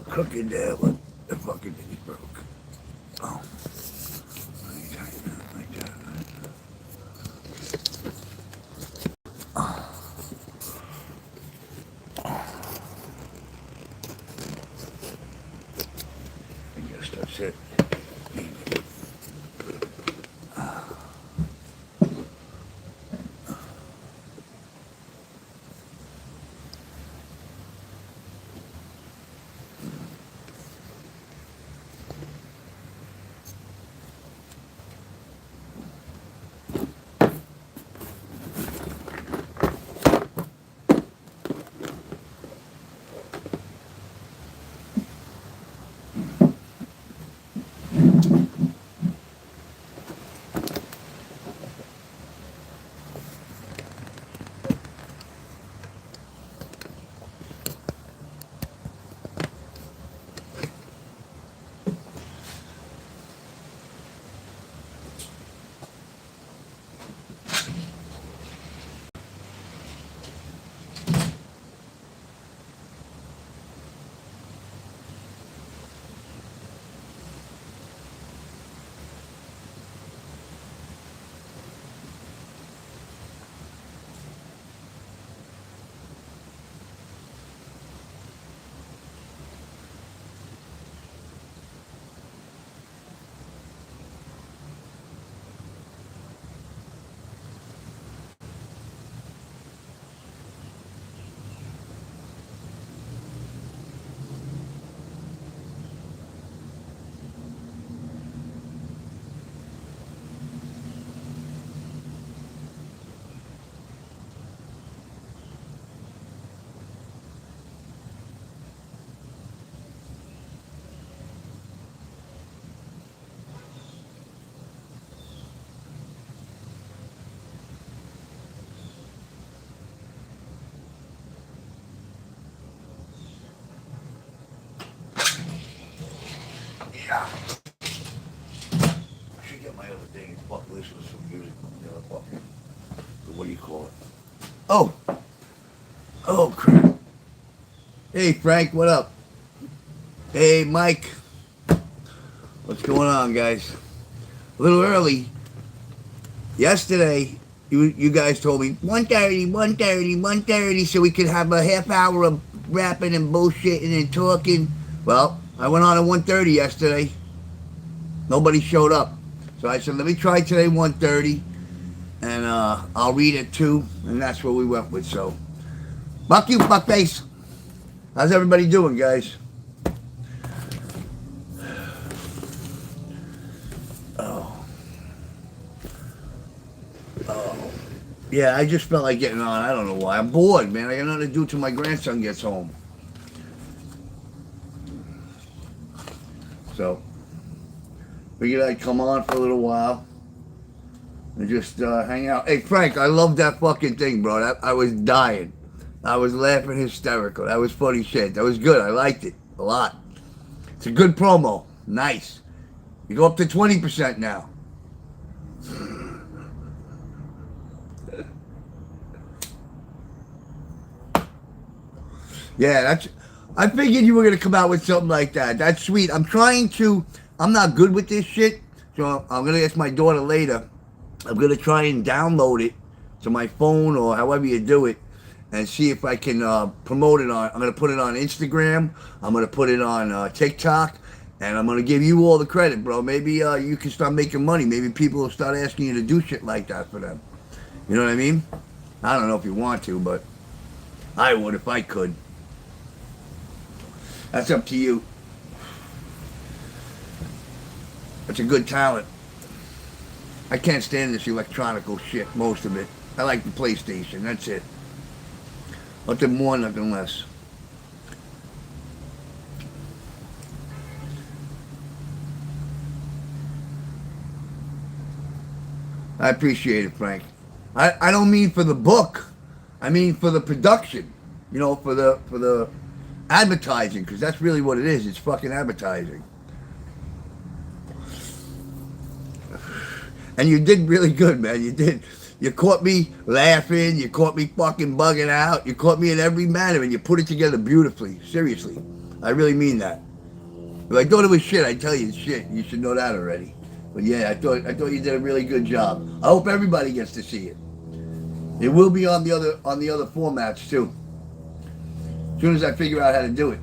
cooking there, but the fucking thing broke. Oh, let me tighten that like that. I guess that's it. Yeah. I should get my other thing and fuck listen to some music. You know, fucking, what do you call it? Oh, oh crap. Hey Frank, what up? Hey Mike, what's going on, guys? A little early. Yesterday, you guys told me 1:30, 1:30, 1:30, so we could have a half hour of rapping and bullshitting and talking. Well, I went on at 1:30 yesterday. Nobody showed up. So I said, let me try today 1:30, and I'll read it too, and that's what we went with. So, fuck you, fuckface. How's everybody doing, guys? Oh. Oh. Yeah, I just felt like getting on. I don't know why. I'm bored, man. I got nothing to do till my grandson gets home. So, figured I'd come on for a little while and just hang out. Hey, Frank, I love that fucking thing, bro. I was dying. I was laughing hysterical. That was funny shit. That was good. I liked it a lot. It's a good promo. Nice. You go up to 20% now. Yeah, that's. I figured you were gonna come out with something like that. That's sweet. I'm trying to. I'm not good with this shit, so I'm gonna ask my daughter later. I'm gonna try and download it to my phone or however you do it, and see if I can promote it on. I'm gonna put it on Instagram. I'm gonna put it on TikTok, and I'm gonna give you all the credit, bro. Maybe you can start making money. Maybe people will start asking you to do shit like that for them. You know what I mean? I don't know if you want to, but I would if I could. That's up to you. It's a good talent. I can't stand this electronical shit, most of it. I like the PlayStation, that's it. Nothing more, nothing less. I appreciate it, Frank. I don't mean for the book. I mean for the production. You know, for the advertising, because that's really what it is. It's fucking advertising. And you did really good, man. You did. You caught me laughing. You caught me fucking bugging out. You caught me in every manner, and you put it together beautifully. Seriously. I really mean that. If I thought it was shit, I'd tell you it's shit. You should know that already. But yeah, I thought you did a really good job. I hope everybody gets to see it. It will be on the other formats too. As soon as I figure out how to do it.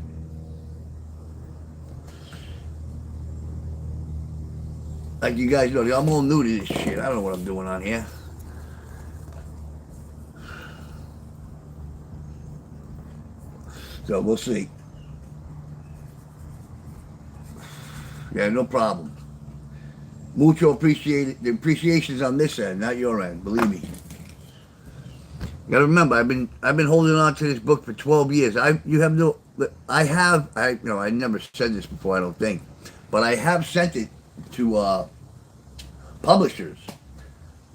Like you guys know, I'm all new to this shit. I don't know what I'm doing on here. So we'll see. Yeah, no problem. Mucho appreciated. The appreciation's on this end, not your end. Believe me. You gotta remember, I've been holding on to this book for 12 years. I never said this before, I don't think, but I have sent it to publishers.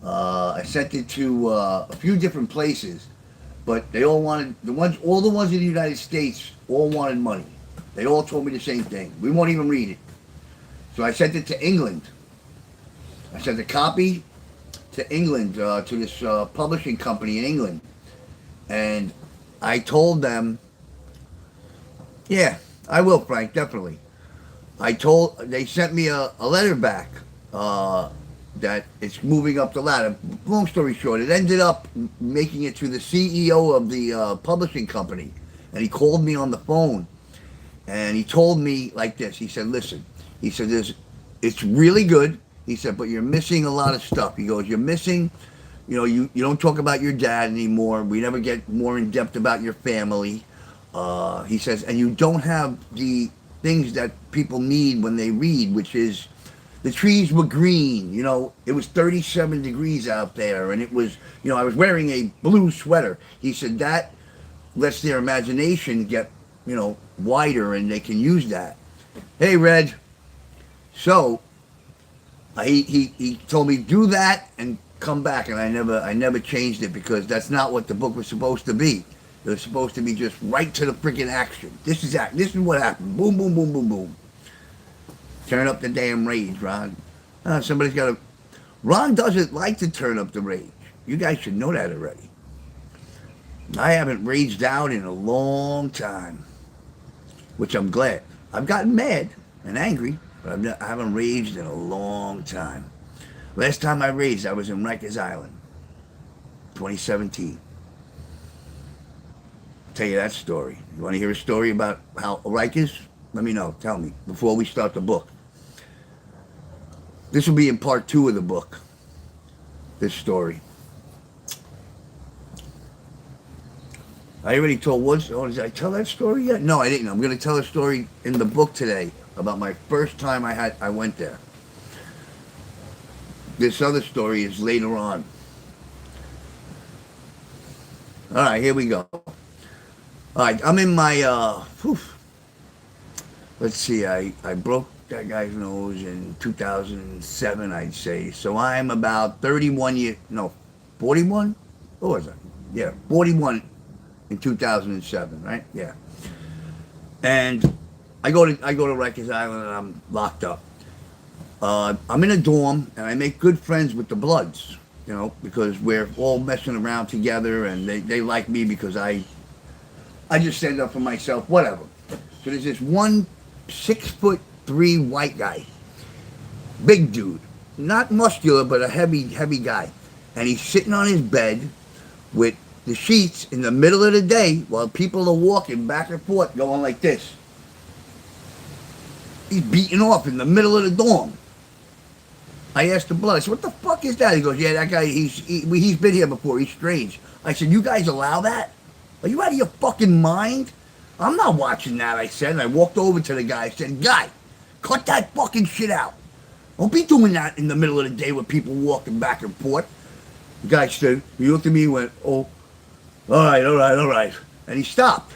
I sent it to a few different places, but they all wanted all the ones in the United States all wanted money. They all told me the same thing. We won't even read it. So I sent it to England. I sent a copy to England, to this publishing company in England. And I told them, yeah, I will, Frank, definitely. They sent me a letter back that it's moving up the ladder. Long story short, it ended up making it to the CEO of the publishing company. And he called me on the phone. And he told me like this. He said, listen, he said, it's really good. He said, but you're missing a lot of stuff. He goes, you're missing, you don't talk about your dad anymore. We never get more in depth about your family. He says, and you don't have the things that people need when they read, which is the trees were green. It was 37 degrees out there. And it was, I was wearing a blue sweater. He said that lets their imagination get, wider and they can use that. Hey, Red. So he told me do that and come back, and I never changed it because that's not what the book was supposed to be. It was supposed to be just right to the freaking action. This is what happened. Boom, boom, boom, boom, boom. Turn up the damn rage, Ron. Somebody's got to. Ron doesn't like to turn up the rage. You guys should know that already. I haven't raged out in a long time, which I'm glad. I've gotten mad and angry. But I haven't raged in a long time. Last time I raged, I was in Rikers Island, 2017. I'll tell you that story. You want to hear a story about how Rikers? Let me know. Tell me before we start the book. This will be in part 2 of the book. This story. I already told once. Oh, did I tell that story yet? No, I didn't. I'm going to tell a story in the book today about my first time I went there. This other story is later on. All right, here we go. All right, I'm in my, let's see, I broke that guy's nose in 2007, I'd say. So I'm about 41? What was I? Yeah, 41 in 2007, right? Yeah. And I go to Rikers Island and I'm locked up. I'm in a dorm and I make good friends with the Bloods, because we're all messing around together and they like me because I just stand up for myself, whatever. So there's this one 6'3" white guy, big dude, not muscular but a heavy guy, and he's sitting on his bed with the sheets in the middle of the day while people are walking back and forth going like this. He's beating off in the middle of the dorm. I asked the Blood, I said, what the fuck is that? He goes, yeah, that guy, he's been here before, he's strange. I said, you guys allow that? Are you out of your fucking mind? I'm not watching that, I said. And I walked over to the guy, I said, guy, cut that fucking shit out. Don't be doing that in the middle of the day with people walking back and forth. The guy stood, he looked at me and went, oh, all right. And he stopped.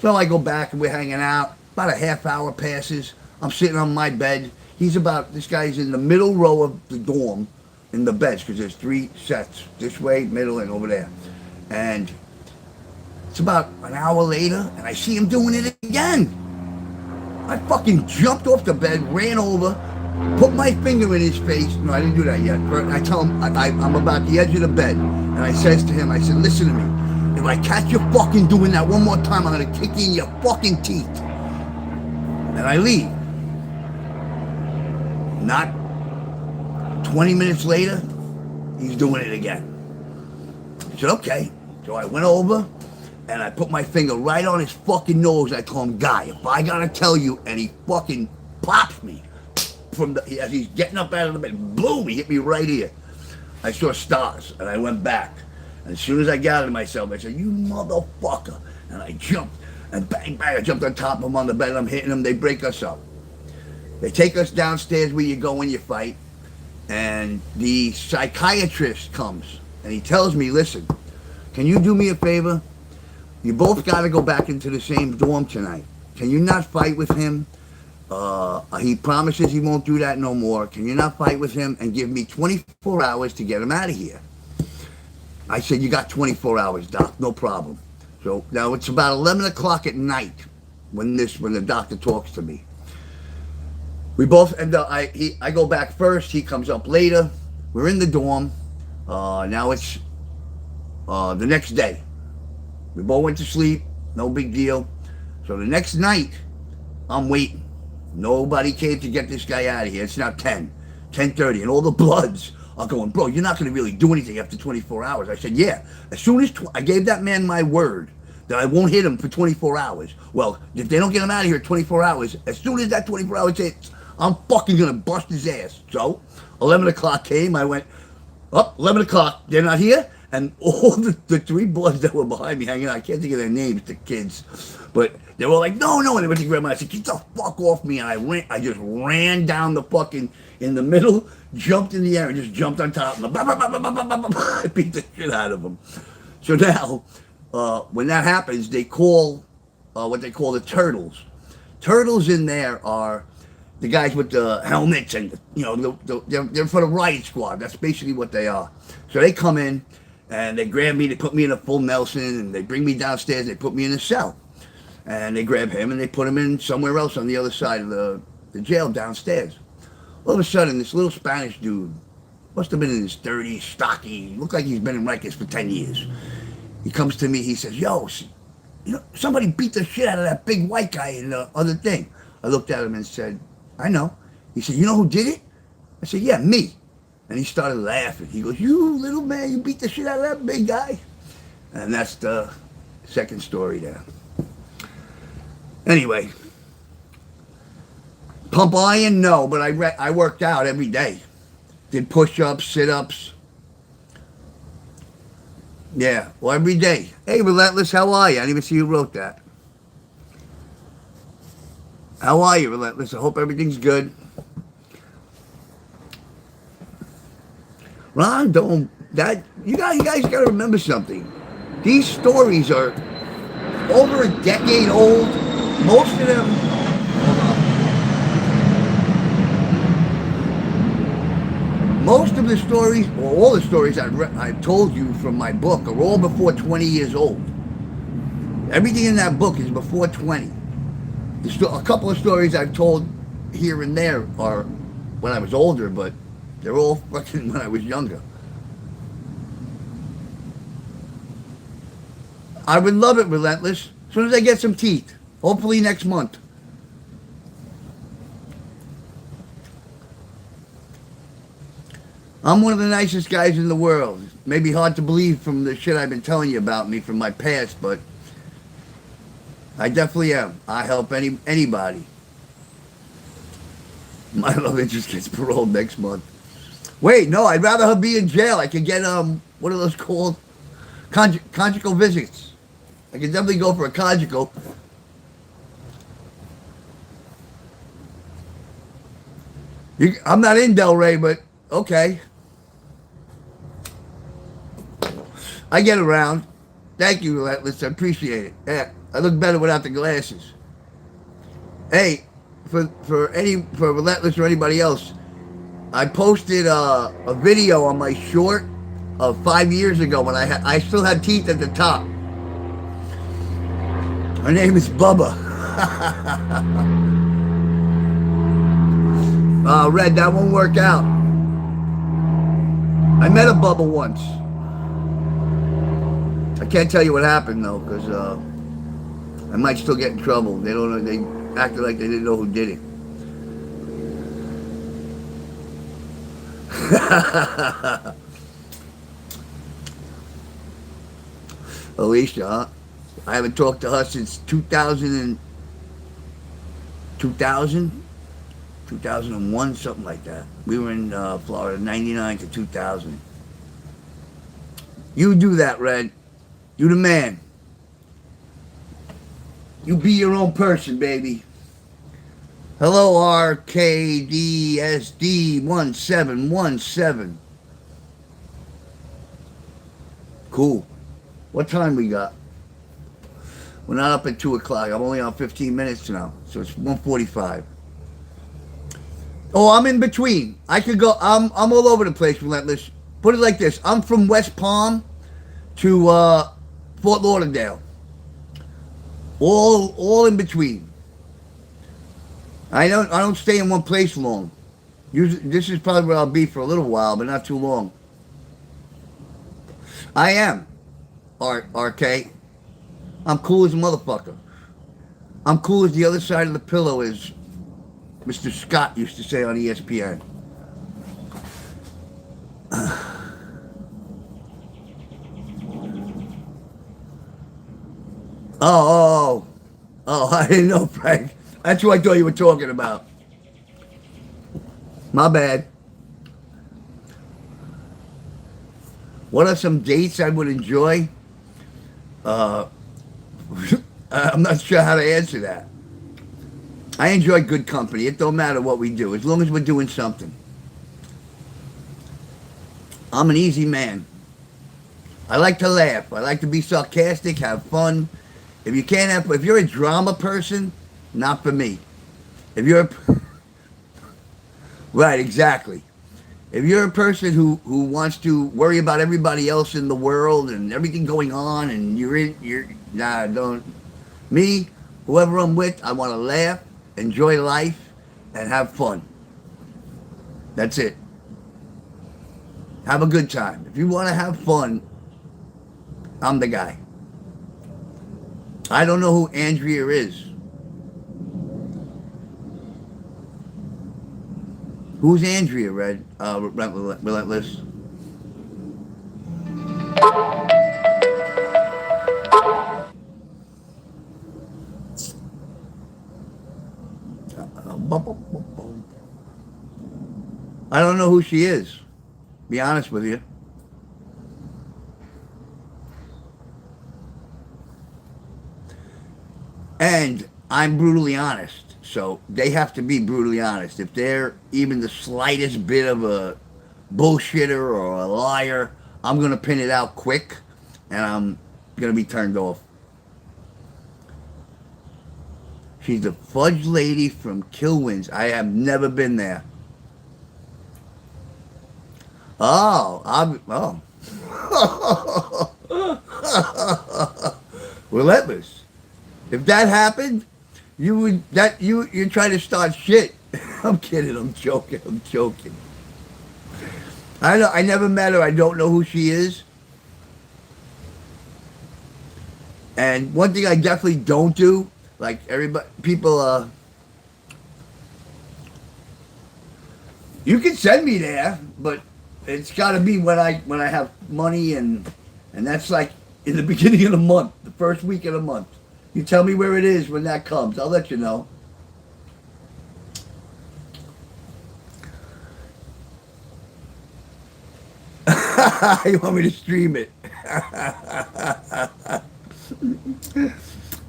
So I go back and we're hanging out. About a half hour passes. I'm sitting on my bed. This guy's in the middle row of the dorm in the beds because there's 3 sets. This way, middle, and over there. And it's about an hour later and I see him doing it again. I fucking jumped off the bed, ran over, put my finger in his face. No, I didn't do that yet. I tell him I'm about the edge of the bed. And I says to him, I said, listen to me. if I catch you fucking doing that one more time, I'm gonna kick you in your fucking teeth. And I leave. Not 20 minutes later, he's doing it again. I said, okay. So I went over and I put my finger right on his fucking nose. I told him, Guy, if I gotta tell you, and he fucking pops me as he's getting up out of the bed, boom, he hit me right here. I saw stars and I went back. And as soon as I gathered myself, I said, you motherfucker. And I jumped and bang, bang, I jumped on top of him on the bed. I'm hitting them. They break us up. They take us downstairs where you go when you fight. And the psychiatrist comes and he tells me, listen, can you do me a favor? You both got to go back into the same dorm tonight. Can you not fight with him? He promises he won't do that no more. Can you not fight with him and give me 24 hours to get him out of here? I said, you got 24 hours, Doc, no problem. So now it's about 11 o'clock at night when the doctor talks to me. We both end up, I go back first, he comes up later. We're in the dorm. Now it's the next day. We both went to sleep, no big deal. So the next night, I'm waiting. Nobody came to get this guy out of here. It's now 10:30, and all the bloods are going, bro, you're not going to really do anything after 24 hours. I said, yeah. As soon as I gave that man my word that I won't hit him for 24 hours. Well, if they don't get him out of here 24 hours, as soon as that 24 hours hits, I'm fucking going to bust his ass. So 11 o'clock came. I went, 11 o'clock, they're not here? And all the three bloods that were behind me hanging out, I can't think of their names, the kids, but they were like, no, and they went to grab me. I said, get the fuck off me, and I just ran down the fucking, in the middle, jumped in the air, and just jumped on top of them. I beat the shit out of them. So now, when that happens, they call what they call the turtles. Turtles in there are the guys with the helmets and, they're for the riot squad. That's basically what they are. So they come in, and they grab me, they put me in a full Nelson, and they bring me downstairs, they put me in a cell. And they grab him, and they put him in somewhere else on the other side of the jail downstairs. All of a sudden, this little Spanish dude, must have been in his 30s, stocky, looked like he's been in Rikers for 10 years. He comes to me, he says, yo, somebody beat the shit out of that big white guy in the other thing. I looked at him and said, I know. He said, you know who did it? I said, yeah, me. And he started laughing. He goes, you little man, you beat the shit out of that big guy. And that's the second story there. Anyway, pump iron, no, but I worked out every day. Did push-ups, sit-ups. Yeah, well, every day. Hey, Relentless, how are you? I didn't even see who wrote that. How are you, Relentless? I hope everything's good. Ron, you guys got to remember something. These stories are over a decade old. Most of them, most of the stories, or all the stories I've told you from my book are all before 20 years old. Everything in that book is before 20. A couple of stories I've told here and there are when I was older, but they're all fucking when I was younger. I would love it, Relentless, as soon as I get some teeth. Hopefully next month. I'm one of the nicest guys in the world. Maybe hard to believe from the shit I've been telling you about me from my past, but I definitely am. I help anybody. My love interest gets paroled next month. Wait, no, I'd rather her be in jail. I could get, what are those called? Conjugal visits. I could definitely go for a conjugal. I'm not in Delray, but okay. I get around. Thank you, Relentless. I appreciate it. Yeah, I look better without the glasses. Hey, for Relentless or anybody else, I posted a video on my short of 5 years ago when I still had teeth at the top. Her name is Bubba. Red, that won't work out. I met a Bubba once. I can't tell you what happened though, because I might still get in trouble. They don't know. They acted like they didn't know who did it. Alicia, huh? I haven't talked to her since 2001, something like that. We were in Florida, 99 to 2000. You do that, Red. You the man. You be your own person, baby. Hello, RKDSD1717. Cool. What time we got? We're not up at 2 o'clock. I'm only on 15 minutes now, so it's 1:45. Oh, I'm in between. I could go. I'm all over the place, Relentless. Put it like this: I'm from West Palm to Fort Lauderdale. All in between. I don't stay in one place long. Usually, this is probably where I'll be for a little while, but not too long. I am, RK. I'm cool as a motherfucker. I'm cool as the other side of the pillow, as Mr. Scott used to say on ESPN. Oh, I didn't know, Frank. That's who I thought you were talking about. My bad. What are some dates I would enjoy? I'm not sure how to answer that. I enjoy good company. It don't matter what we do, as long as we're doing something. I'm an easy man. I like to laugh. I like to be sarcastic, have fun. If you're a drama person, not for me. Right, exactly. If you're a person who wants to worry about everybody else in the world and everything going on, and don't. Me, whoever I'm with, I want to laugh, enjoy life, and have fun. That's it. Have a good time. If you want to have fun, I'm the guy. I don't know who Andrea is. Who's Andrea, Relentless? I don't know who she is. Be honest with you. And I'm brutally honest, so they have to be brutally honest. If they're even the slightest bit of a bullshitter or a liar, I'm going to pin it out quick, and I'm going to be turned off. She's the fudge lady from Kilwins. I have never been there. Oh. Relentless. If that happened, you're trying to start shit. I'm kidding. I'm joking. I never met her. I don't know who she is. And one thing I definitely don't do, like people, you can send me there, but it's got to be when I have money, and that's like in the beginning of the month, the first week of the month. You tell me where it is when that comes. I'll let you know. You want me to stream it?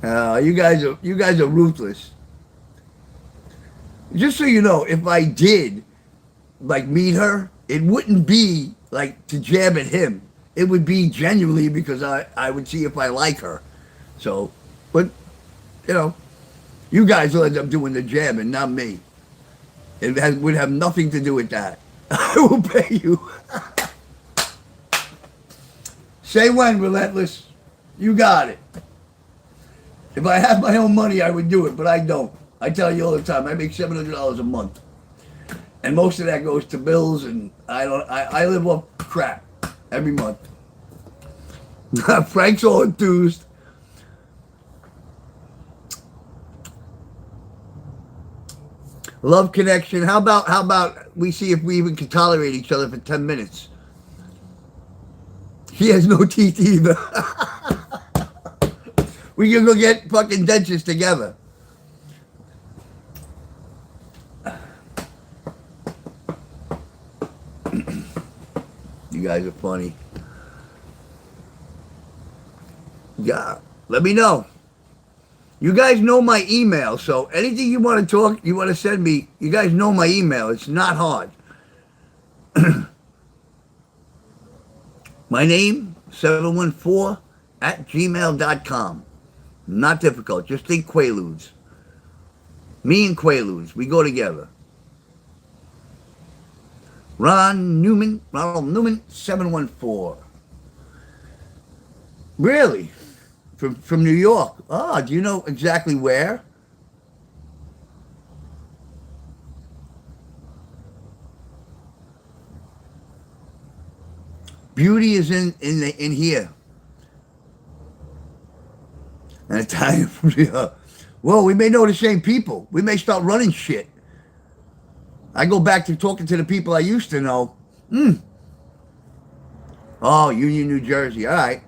You guys are ruthless. Just so you know, if I did meet her, it wouldn't be like to jab at him. It would be genuinely because I would see if I like her. So, but you guys will end up doing the jabbing, not me. It would have nothing to do with that. I will pay you. Say when, Relentless. You got it. If I had my own money, I would do it, but I don't. I tell you all the time, I make $700 a month, and most of that goes to bills, and I live off crap every month. Frank's all enthused. Love connection. How about we see if we even can tolerate each other for 10 minutes? He has no teeth either. We can go get fucking dentists together. You guys are funny. Yeah, let me know. You guys know my email, so anything you want to talk, you want to send me, you guys know my email. It's not hard. My name, 714@gmail.com. Not difficult. Just think Quaaludes. Me and Quaaludes, we go together. Ronald Newman, 714. Really? From New York. Ah, do you know exactly where? Beauty is in here. An Italian from New York. Well, we may know the same people. We may start running shit. I go back to talking to the people I used to know. Oh, Union, New Jersey. All right.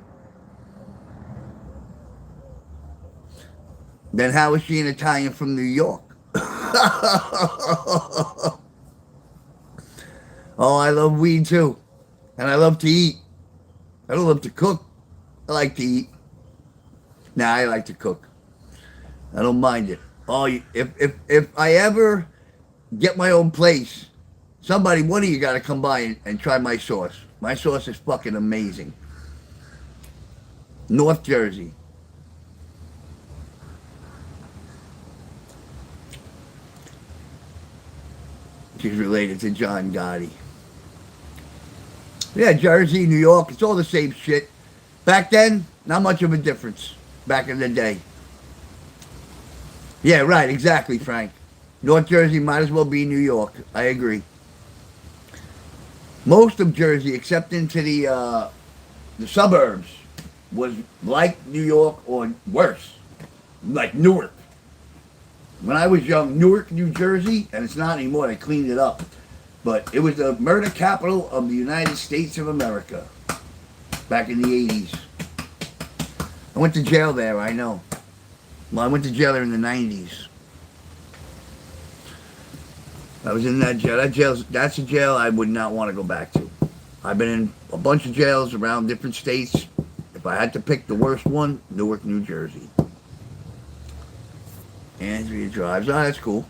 Then how is she an Italian from New York? Oh, I love weed too. And I love to eat. I don't love to cook. I like to eat. Nah, I like to cook. I don't mind it. Oh, if I ever get my own place, one of you got to come by and try my sauce. My sauce is fucking amazing. North Jersey. She's related to John Gotti. Yeah, Jersey, New York, it's all the same shit. Back then, not much of a difference. Back in the day. Yeah, right, exactly, Frank. North Jersey might as well be New York. I agree. Most of Jersey, except into the suburbs, was like New York or worse, like Newark. When I was young, Newark, New Jersey, and it's not anymore, they cleaned it up. But it was the murder capital of the United States of America back in the 80s. I went to jail there, I know. Well, I went to jail there in the 90s. I was in that jail. That's a jail I would not want to go back to. I've been in a bunch of jails around different states. If I had to pick the worst one, Newark, New Jersey. Andrea drives. Oh, that's cool.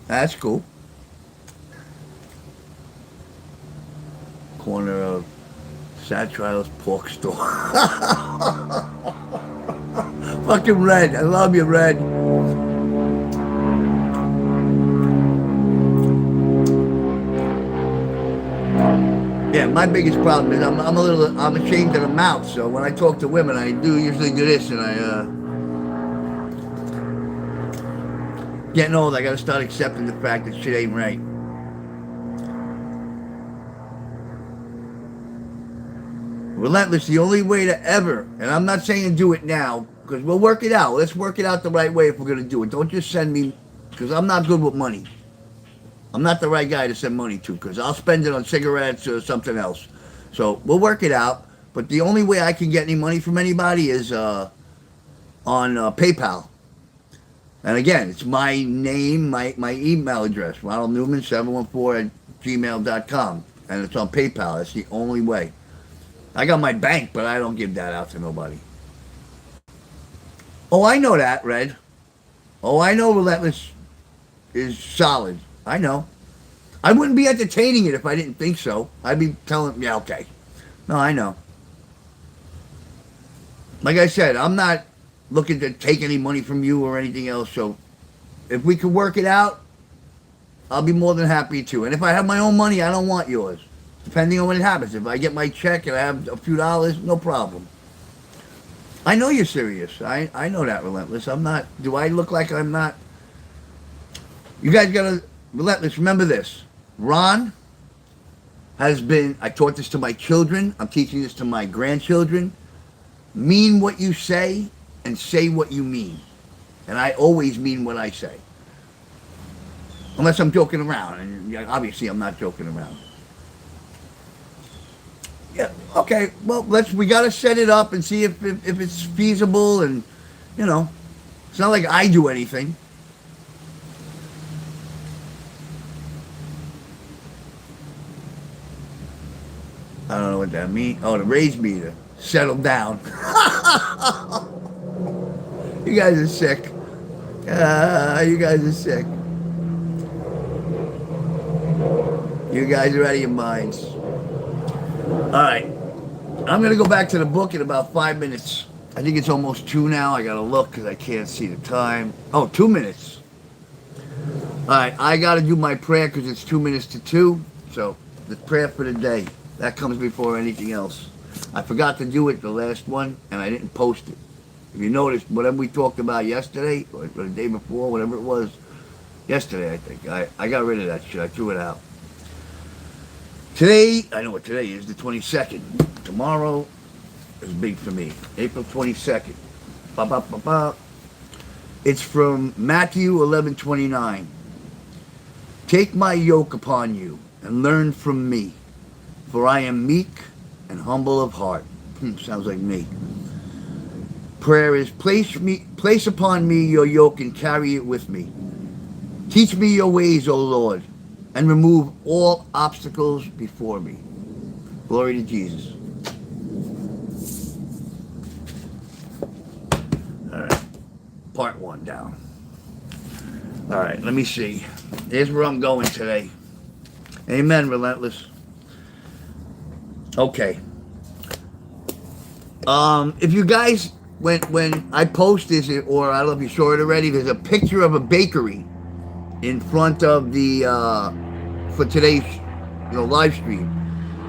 That's cool. Corner of Satrile's pork store. Fucking Red. I love you, Red. Yeah, my biggest problem is I'm ashamed of the mouth. So when I talk to women, I usually do this, and getting old, I gotta start accepting the fact that shit ain't right. Relentless, the only way to ever, and I'm not saying do it now, because we'll work it out. Let's work it out the right way if we're gonna do it. Don't just send me, because I'm not good with money. I'm not the right guy to send money to, because I'll spend it on cigarettes or something else. So we'll work it out, but the only way I can get any money from anybody is on PayPal. And again, it's my name, my email address, ronaldnewman714@gmail.com. And it's on PayPal. That's the only way. I got my bank, but I don't give that out to nobody. Oh, I know that, Red. Oh, I know Relentless is solid. I know. I wouldn't be entertaining it if I didn't think so. I'd be telling, yeah, okay. No, I know. Like I said, I'm not looking to take any money from you or anything else. So if we could work it out, I'll be more than happy to. And if I have my own money, I don't want yours. Depending on what happens. If I get my check and I have a few dollars, no problem. I know you're serious. I know that, Relentless. I'm not. Do I look like I'm not? You guys gotta, Relentless, remember this. Ron, has been, I taught this to my children. I'm teaching this to my grandchildren. Mean what you say and say what you mean. And I always mean what I say. Unless I'm joking around. And obviously I'm not joking around. Yeah, okay. Well, we got to set it up and see if it's feasible. And, you know, it's not like I do anything. I don't know what that means. Oh, the raise meter. Settle down. You guys are sick. You guys are sick. You guys are out of your minds. All right. I'm going to go back to the book in about 5 minutes. I think it's almost 2 now. I got to look because I can't see the time. Oh, 2 minutes. All right. I got to do my prayer because it's 2 minutes to 2. So the prayer for the day. That comes before anything else. I forgot to do it, the last one, and I didn't post it. If you noticed, whatever we talked about yesterday, or the day before, whatever it was, yesterday I think, I got rid of that shit. I threw it out. Today, I know what today is, the 22nd. Tomorrow is big for me. April 22nd. Ba, ba, ba, ba. It's from Matthew 11:29. Take my yoke upon you and learn from me, for I am meek and humble of heart. Sounds like me. Prayer is, place upon me your yoke and carry it with me. Teach me your ways, O Lord, and remove all obstacles before me. Glory to Jesus. All right. Part 1 down. All right, let me see. Here's where I'm going today. Amen, Relentless. Okay. If you guys, when I post this, or I don't know if you saw it already, there's a picture of a bakery in front of the, for today's, live stream.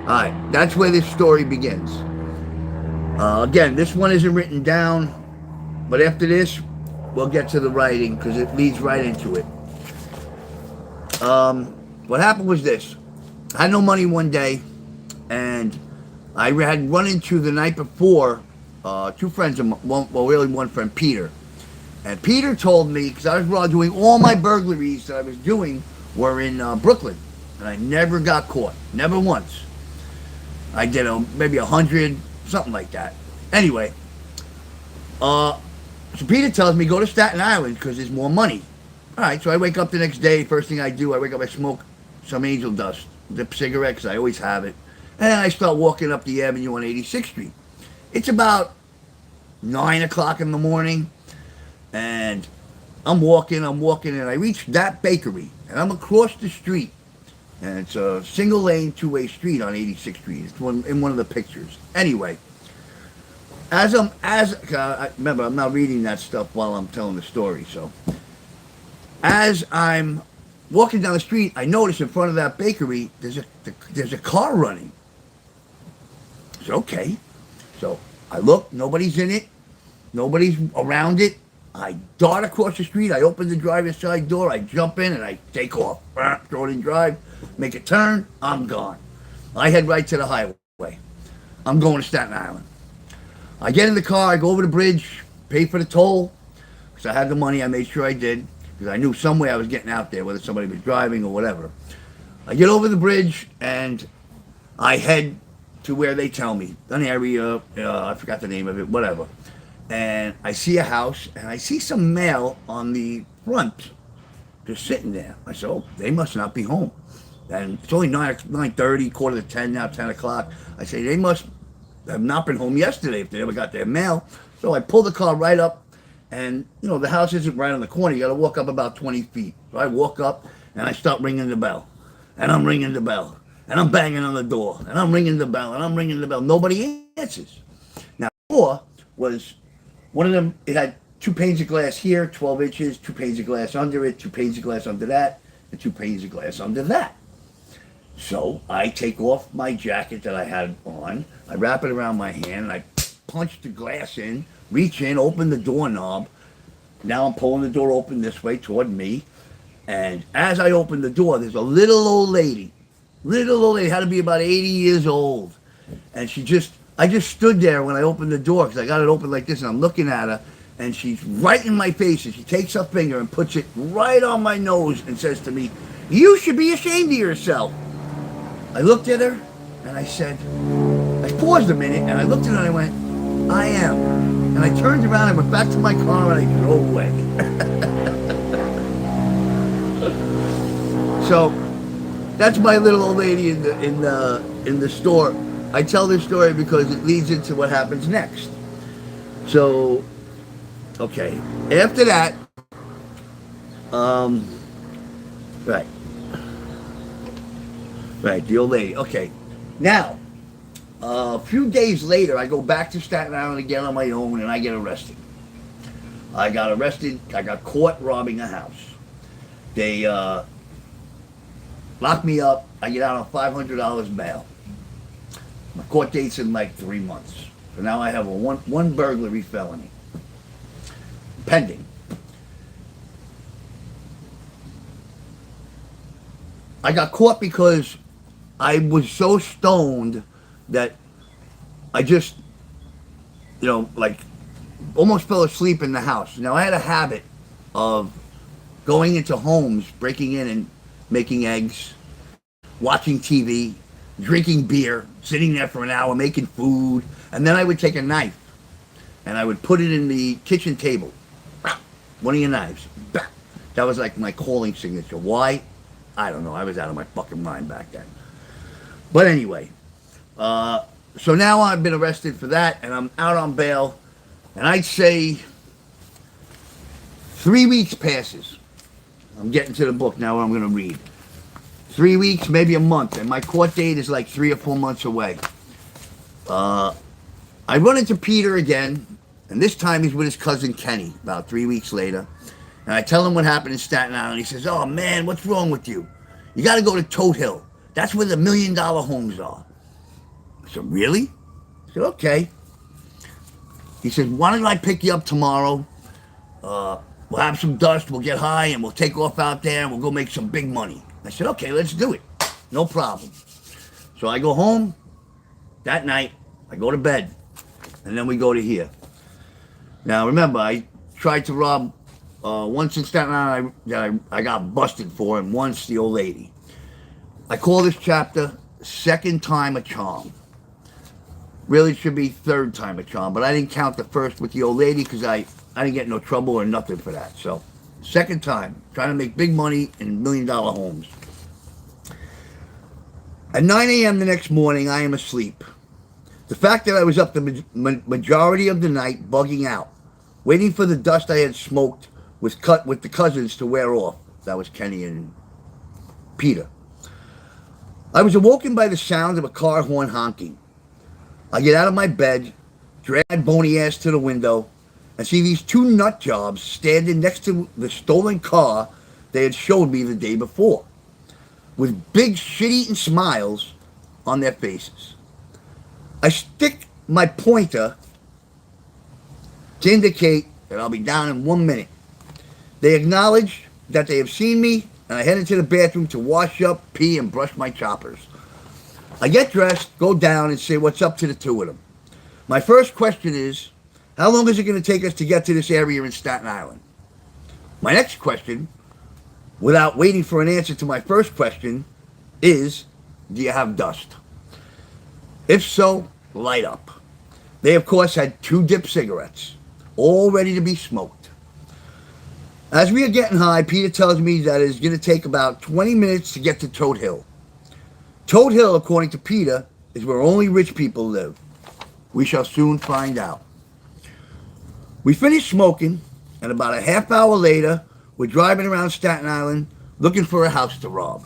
Alright, that's where this story begins. Again, this one isn't written down, but after this, we'll get to the writing, because it leads right into it. What happened was this. I had no money one day, and I had run into the night before 2 friends of mine, really one friend, Peter. And Peter told me, because I was doing all my burglaries that I was doing were in Brooklyn. And I never got caught. Never once. I did maybe 100, something like that. Anyway, so Peter tells me, go to Staten Island because there's more money. All right, so I wake up the next day. First thing I do, I wake up, I smoke some angel dust, dip cigarette, because I always have it. And I start walking up the avenue on 86th Street. It's about 9 o'clock in the morning. And I'm walking, and I reach that bakery. And I'm across the street. And it's a single lane, 2-way street on 86th Street. It's in one of the pictures. Anyway, remember, I'm not reading that stuff while I'm telling the story. So, as I'm walking down the street, I notice in front of that bakery, there's a car running. It's okay. So I look, nobody's in it, nobody's around it. I dart across the street, I open the driver's side door, I jump in, and I take off. Throw it in drive, make a turn, I'm gone. I head right to the highway. I'm going to Staten Island. I get in the car, I go over the bridge, pay for the toll, because I had the money, I made sure I did, because I knew some way I was getting out there, whether somebody was driving or whatever. I get over the bridge, and I head to where they tell me, an area, I forgot the name of it, whatever. And I see a house, and I see some mail on the front, just sitting there. I said, oh, they must not be home. And it's only 9:30, quarter to 10 now, 10 o'clock. I say, they must have not been home yesterday if they ever got their mail. So I pull the car right up, and, the house isn't right on the corner. You got to walk up about 20 feet. So I walk up, and I start ringing the bell. And I'm ringing the bell. And I'm banging on the door. And I'm ringing the bell. And I'm ringing the bell. Nobody answers. Now, the door was... one of them, it had 2 panes of glass here, 12 inches, 2 panes of glass under it, 2 panes of glass under that, and 2 panes of glass under that. So I take off my jacket that I had on, I wrap it around my hand, and I punch the glass in, reach in, open the doorknob. Now I'm pulling the door open this way toward me. And as I open the door, there's a little old lady Little old lady, had to be about 80 years old. And I just stood there when I opened the door because I got it open like this and I'm looking at her and she's right in my face and she takes her finger and puts it right on my nose and says to me, "You should be ashamed of yourself." I looked at her and I said, I paused a minute and I looked at her and I went, "I am." And I turned around and went back to my car and I drove away. So that's my little old lady in the store. I tell this story because it leads into what happens next. So, okay, after that, right, the old lady. Okay, now, a few days later, I go back to Staten Island again on my own, and I get arrested. I got caught robbing a house. They lock me up. I get out on $500 bail. My court date's in like 3 months. So now I have a one burglary felony pending. I got caught because I was so stoned that I just, like almost fell asleep in the house. Now I had a habit of going into homes, breaking in and making eggs, watching TV, drinking beer, sitting there for an hour, making food, and then I would take a knife and I would put it in the kitchen table. One of your knives. That was like my calling signature. Why? I don't know. I was out of my fucking mind back then. But anyway, so now I've been arrested for that and I'm out on bail, and I'd say 3 weeks passes. I'm getting to the book now what I'm going to read. 3 weeks, maybe a month, and my court date is like 3 or 4 months away. I run into Peter again, and this time he's with his cousin Kenny, about 3 weeks later. And I tell him what happened in Staten Island. He says, "Oh man, what's wrong with you? You got to go to Toad Hill. That's where the $1 million homes are." I said, "Really?" I said, "Okay." He said, "Why don't I pick you up tomorrow? We'll have some dust, we'll get high, and we'll take off out there, and we'll go make some big money." I said, "Okay, let's do it. No problem." So I go home that night, I go to bed, and then we go to here. Now remember, I tried to rob once in Staten Island I got busted for, and once the old lady. I call this chapter Second Time a Charm. Really, it should be Third Time a Charm, but I didn't count the first with the old lady because I didn't get no trouble or nothing for that. So, second time, trying to make big money in $1 million homes. At 9 a.m. the next morning, I am asleep. The fact that I was up the majority of the night bugging out, waiting for the dust I had smoked with the cousins to wear off. That was Kenny and Peter. I was awoken by the sound of a car horn honking. I get out of my bed, drag my bony ass to the window, and see these two nut jobs standing next to the stolen car they had showed me the day before, with big shit-eating smiles on their faces. I stick my pointer to indicate that I'll be down in 1 minute. They acknowledge that they have seen me, and I head into the bathroom to wash up, pee, and brush my choppers. I get dressed, go down, and say what's up to the two of them. My first question is, how long is it going to take us to get to this area in Staten Island? My next question, without waiting for an answer to my first question, is, do you have dust? If so, light up. They, of course, had 2 dip cigarettes, all ready to be smoked. As we are getting high, Peter tells me that it's going to take about 20 minutes to get to Toad Hill. Toad Hill, according to Peter, is where only rich people live. We shall soon find out. We finish smoking, and about a half hour later, we're driving around Staten Island looking for a house to rob.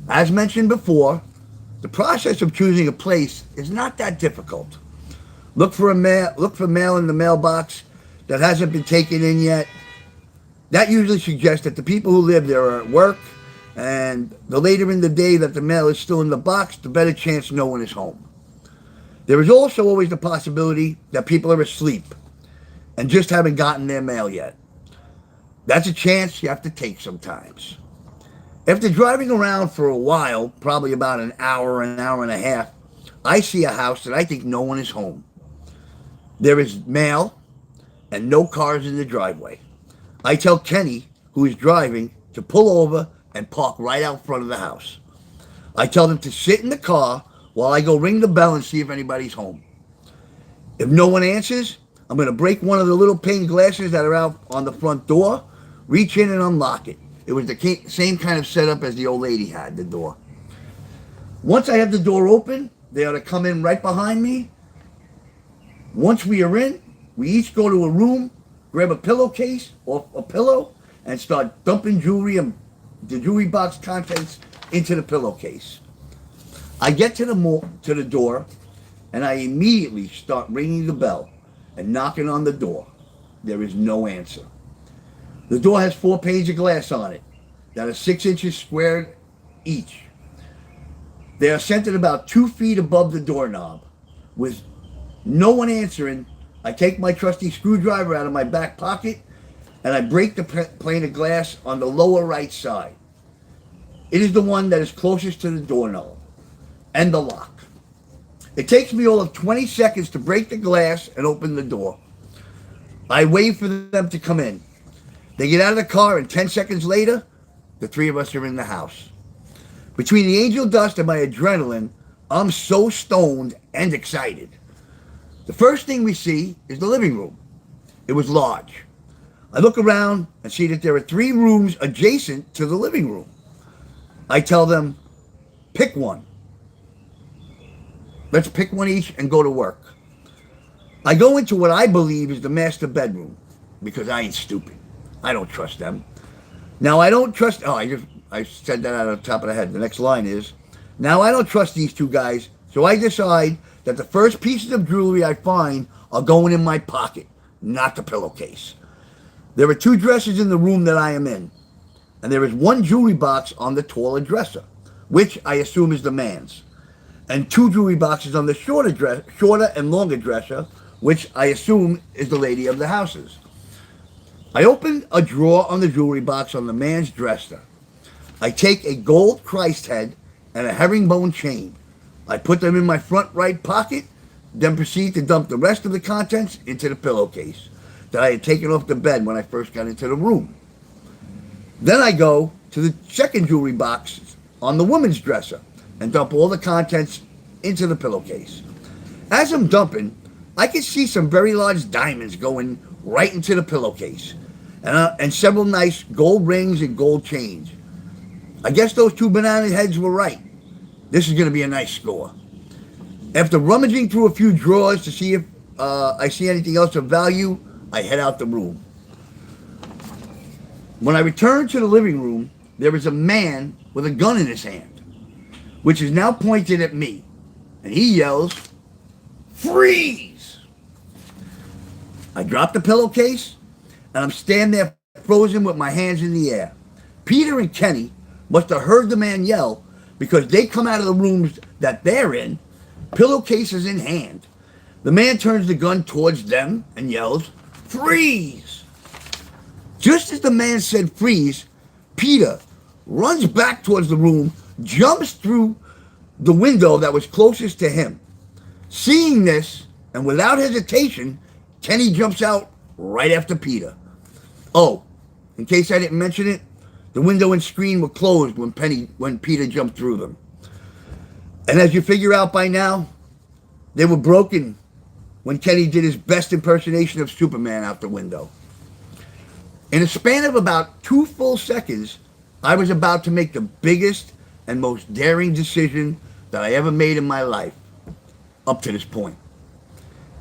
As mentioned before, the process of choosing a place is not that difficult. Look for mail in the mailbox that hasn't been taken in yet. That usually suggests that the people who live there are at work, and the later in the day that the mail is still in the box, the better chance no one is home. There is also always the possibility that people are asleep and just haven't gotten their mail yet. That's a chance you have to take sometimes. After driving around for a while, probably about an hour and a half, I see a house that I think no one is home. There is mail and no cars in the driveway. I tell Kenny, who is driving, to pull over and park right out front of the house. I tell them to sit in the car while I go ring the bell and see if anybody's home. If no one answers, I'm going to break one of the little pane glasses that are out on the front door, reach in and unlock it. It was the same kind of setup as the old lady had, the door. Once I have the door open, they ought to come in right behind me. Once we are in, we each go to a room, grab a pillowcase or a pillow, and start dumping jewelry and the jewelry box contents into the pillowcase. I get to the door, and I immediately start ringing the bell and knocking on the door. There is no answer. The door has 4 panes of glass on it that are 6 inches squared each. They are centered about 2 feet above the doorknob. With no one answering, I take my trusty screwdriver out of my back pocket and I break the pane of glass on the lower right side. It is the one that is closest to the doorknob and the lock. It takes me all of 20 seconds to break the glass and open the door. I wait for them to come in. They get out of the car, and 10 seconds later, the 3 of us are in the house. Between the angel dust and my adrenaline, I'm so stoned and excited. The first thing we see is the living room. It was large. I look around and see that there are 3 rooms adjacent to the living room. I tell them, pick one. Let's pick one each and go to work. I go into what I believe is the master bedroom because I ain't stupid. I don't trust them. Now I don't trust, I said that out of the top of the head. The next line is, now I don't trust these 2 guys, so I decide that the first pieces of jewelry I find are going in my pocket, not the pillowcase. There are 2 dressers in the room that I am in, and there is 1 jewelry box on the taller dresser, which I assume is the man's, and 2 jewelry boxes on the shorter and longer dresser, which I assume is the lady of the house's. I open a drawer on the jewelry box on the man's dresser. I take a gold Christ head and a herringbone chain. I put them in my front right pocket, then proceed to dump the rest of the contents into the pillowcase that I had taken off the bed when I first got into the room. Then I go to the second jewelry box on the woman's dresser and dump all the contents into the pillowcase. As I'm dumping, I can see some very large diamonds going right into the pillowcase, and several nice gold rings and gold chains. I guess those 2 banana heads were right. This is going to be a nice score. After rummaging through a few drawers to see if I see anything else of value, I head out the room. When I return to the living room, there is a man with a gun in his hand, which is now pointed at me, and he yells, "Freeze!" I drop the pillowcase, and I'm standing there frozen with my hands in the air. Peter and Kenny must have heard the man yell because they come out of the rooms that they're in, pillowcases in hand. The man turns the gun towards them and yells, "Freeze!" Just as the man said freeze, Peter runs back towards the room, jumps through the window that was closest to him. Seeing this, and without hesitation, Kenny jumps out right after Peter. Oh, in case I didn't mention it, the window and screen were closed when Peter jumped through them. And as you figure out by now, they were broken when Kenny did his best impersonation of Superman out the window. In a span of about 2 full seconds, I was about to make the biggest and most daring decision that I ever made in my life, up to this point.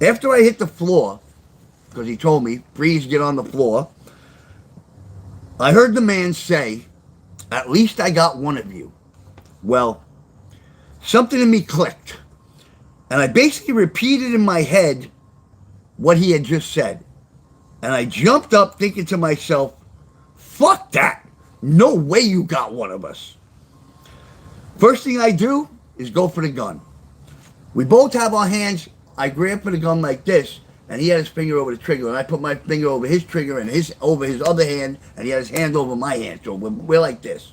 After I hit the floor, because he told me, "Please get on the floor," I heard the man say, "At least I got one of you." Well, something in me clicked, and I basically repeated in my head what he had just said. And I jumped up thinking to myself, "Fuck that. No way you got one of us." First thing I do is go for the gun. We both have our hands. I grab for the gun like this, and he had his finger over the trigger, and I put my finger over his trigger and his over his other hand, and he had his hand over my hand. So we're like this.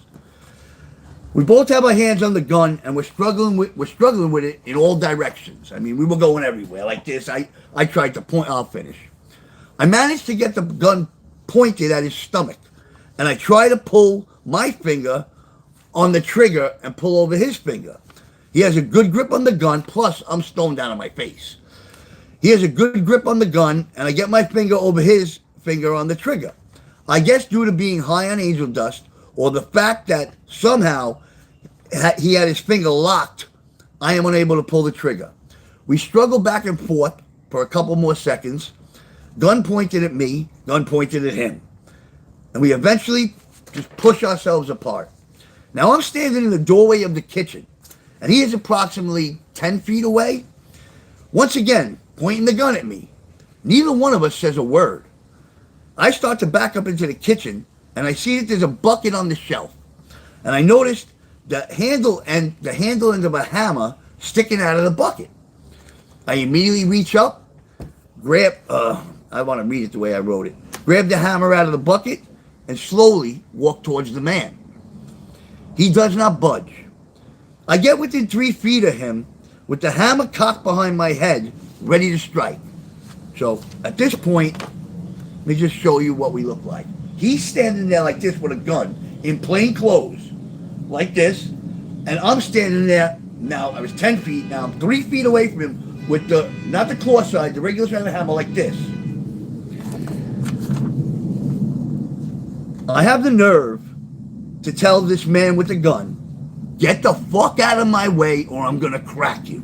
We both have our hands on the gun, and we're struggling with it in all directions. I mean, we were going everywhere like this. I tried to point. I'll finish. I managed to get the gun pointed at his stomach, and I try to pull my finger on the trigger and pull over his finger. He has a good grip on the gun, plus I'm stoned down on my face. He has a good grip on the gun, and I get my finger over his finger on the trigger. I guess due to being high on angel dust, or the fact that somehow he had his finger locked, I am unable to pull the trigger. We struggle back and forth for a couple more seconds, gun pointed at me, gun pointed at him. And we eventually just push ourselves apart. Now I'm standing in the doorway of the kitchen, and he is approximately 10 feet away. Once again, pointing the gun at me. Neither one of us says a word. I start to back up into the kitchen, and I see that there's a bucket on the shelf. And I noticed the handle end of a hammer sticking out of the bucket. I immediately reach up, grab, I want to read it the way I wrote it. Grab the hammer out of the bucket and slowly walk towards the man. He does not budge. I get within 3 feet of him with the hammer cocked behind my head, ready to strike. So at this point, let me just show you what we look like. He's standing there like this with a gun in plain clothes, like this, and I'm standing there. Now I was 10 feet, now I'm 3 feet away from him with the, not the claw side, the regular side of the hammer, like this. I have the nerve to tell this man with the gun, get the fuck out of my way or I'm gonna crack you.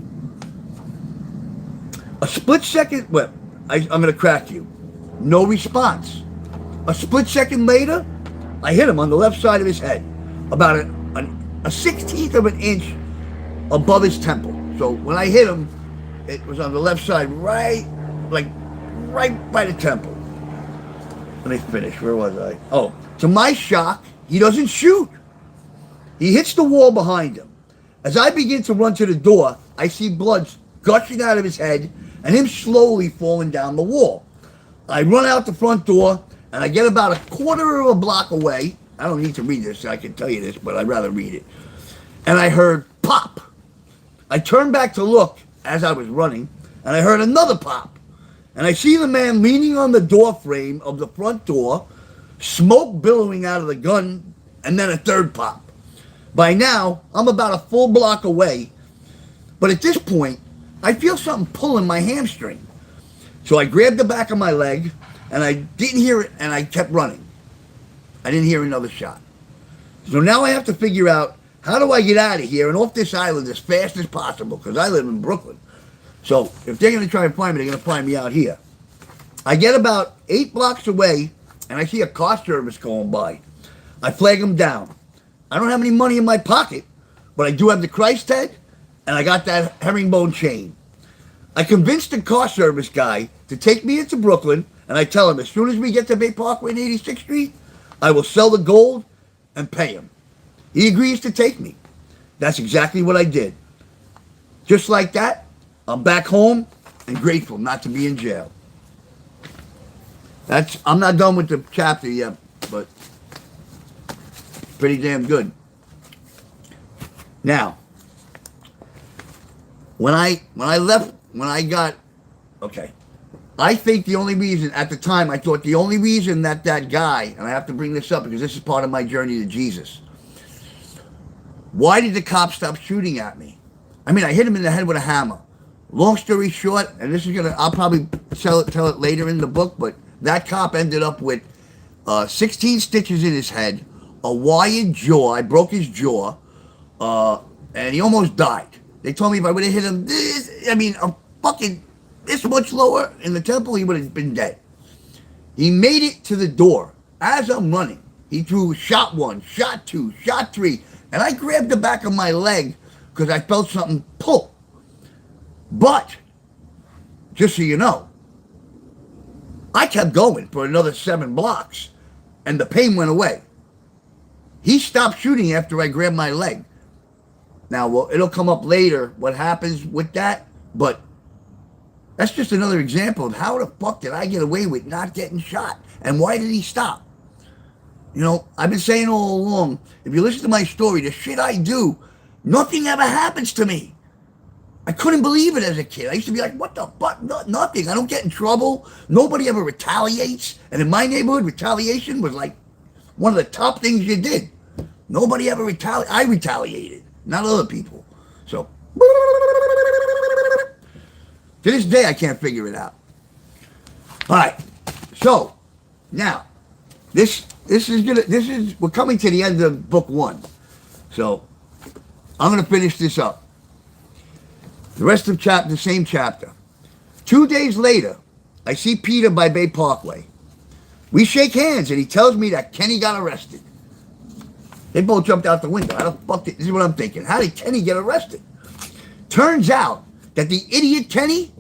A split second, well, I'm gonna crack you. No response. A split second later, I hit him on the left side of his head, about a 16th of an inch above his temple. So when I hit him, it was on the left side, right by the temple. Let me finish. Where was I? Oh, to my shock, he doesn't shoot. He hits the wall behind him. As I begin to run to the door, I see blood gushing out of his head and him slowly falling down the wall. I run out the front door, and I get about a quarter of a block away. I don't need to read this, I can tell you this, but I'd rather read it. And I heard pop. I turned back to look as I was running, and I heard another pop. And I see the man leaning on the door frame of the front door, smoke billowing out of the gun, and then a third pop. By now, I'm about a full block away, but at this point, I feel something pulling my hamstring. So I grabbed the back of my leg, and I didn't hear it, and I kept running. I didn't hear another shot. So now I have to figure out, how do I get out of here and off this island as fast as possible, because I live in Brooklyn. So if they're going to try and find me, they're going to find me out here. I get about 8 blocks away, and I see a car service going by. I flag them down. I don't have any money in my pocket, but I do have the Christ head, and I got that herringbone chain. I convinced the car service guy to take me into Brooklyn, and I tell him as soon as we get to Bay Parkway and 86th Street, I will sell the gold and pay him. He agrees to take me. That's exactly what I did. Just like that, I'm back home and grateful not to be in jail. I'm not done with the chapter yet, but pretty damn good. Now, I think the only reason, at the time, I thought the only reason that guy, and I have to bring this up because this is part of my journey to Jesus. Why did the cop stop shooting at me? I mean, I hit him in the head with a hammer. Long story short, and this is I'll probably tell it later in the book, but that cop ended up with 16 stitches in his head, a wired jaw. I broke his jaw, and he almost died. They told me if I would have hit him this much lower in the temple, he would have been dead. He made it to the door. As I'm running, he threw shot 1, shot 2, shot 3, and I grabbed the back of my leg because I felt something pull. But, just so you know, I kept going for another 7 blocks, and the pain went away. He stopped shooting after I grabbed my leg. Now, well, it'll come up later what happens with that, but that's just another example of how the fuck did I get away with not getting shot, and why did he stop? You know, I've been saying all along, if you listen to my story, the shit I do, nothing ever happens to me. I couldn't believe it as a kid. I used to be like, what the fuck? Nothing. I don't get in trouble. Nobody ever retaliates. And in my neighborhood, retaliation was like one of the top things you did. Nobody ever retaliated. I retaliated, not other people. So, to this day, I can't figure it out. All right. So, now, we're coming to the end of book 1. So, I'm going to finish this up. The rest of the same chapter. 2 days later, I see Peter by Bay Parkway. We shake hands, and he tells me that Kenny got arrested. They both jumped out the window. How the fuck this is what I'm thinking. How did Kenny get arrested? Turns out that the idiot Kenny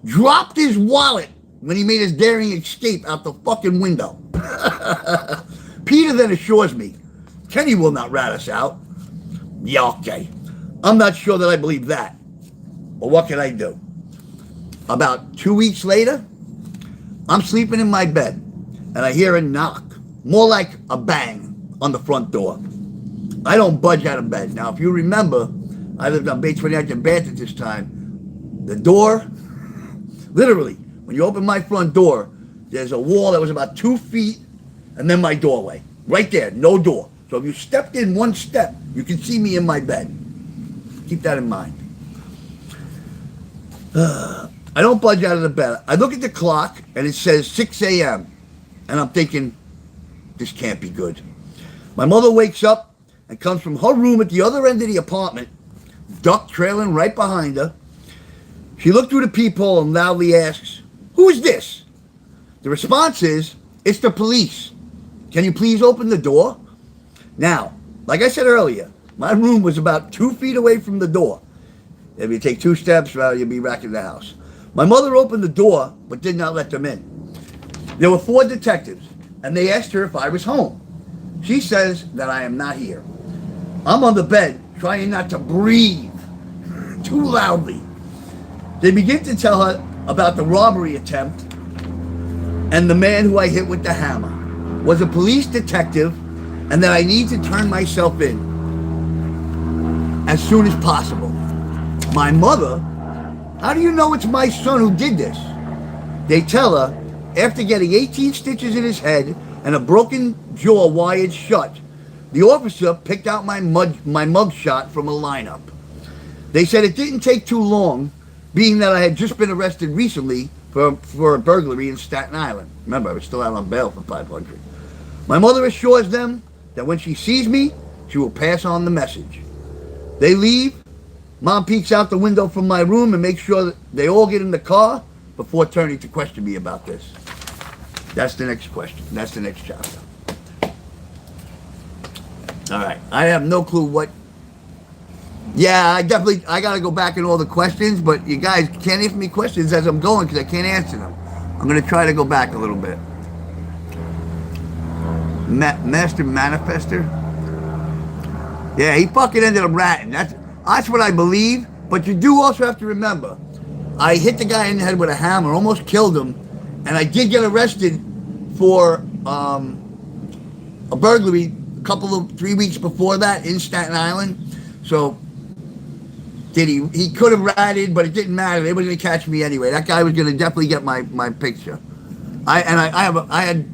dropped his wallet when he made his daring escape out the fucking window. Peter then assures me, Kenny will not rat us out. Yeah, okay. I'm not sure that I believe that. Well, what can I do? About 2 weeks later, I'm sleeping in my bed, and I hear a knock, more like a bang, on the front door. I don't budge out of bed. Now, if you remember, I lived on Bay 29th and Bath at this time. The door, literally, when you open my front door, there's a wall that was about 2 feet, and then my doorway. Right there, no door. So if you stepped in one step, you can see me in my bed. Keep that in mind. I don't budge out of the bed. I look at the clock, and it says 6 a.m., and I'm thinking, this can't be good. My mother wakes up and comes from her room at the other end of the apartment, duck trailing right behind her. She looked through the peephole and loudly asks, "Who is this?" The response is, "It's the police. Can you please open the door?" Now, like I said earlier, my room was about 2 feet away from the door. If you take 2 steps, well, you'll be back in the house. My mother opened the door, but did not let them in. There were 4 detectives, and they asked her if I was home. She says that I am not here. I'm on the bed, trying not to breathe too loudly. They begin to tell her about the robbery attempt, and the man who I hit with the hammer was a police detective, and that I need to turn myself in as soon as possible. My mother, how do you know it's my son who did this? They tell her, after getting 18 stitches in his head and a broken jaw wired shut, the officer picked out my mug shot from a lineup. They said it didn't take too long, being that I had just been arrested recently for a burglary in Staten Island. Remember, I was still out on bail for $500. My mother assures them that when she sees me, she will pass on the message. They leave. Mom peeks out the window from my room and makes sure that they all get in the car before turning to question me about this. That's the next question. That's the next chapter. All right. I have no clue what... Yeah, I got to go back in all the questions, but you guys can't answer me questions as I'm going because I can't answer them. I'm going to try to go back a little bit. Master Manifester? Yeah, he fucking ended up ratting. That's what I believe, but you do also have to remember, I hit the guy in the head with a hammer, almost killed him, and I did get arrested for a burglary 3 weeks before that in Staten Island. So he could have ratted, but it didn't matter. They were going to catch me anyway. That guy was going to definitely get my picture. I had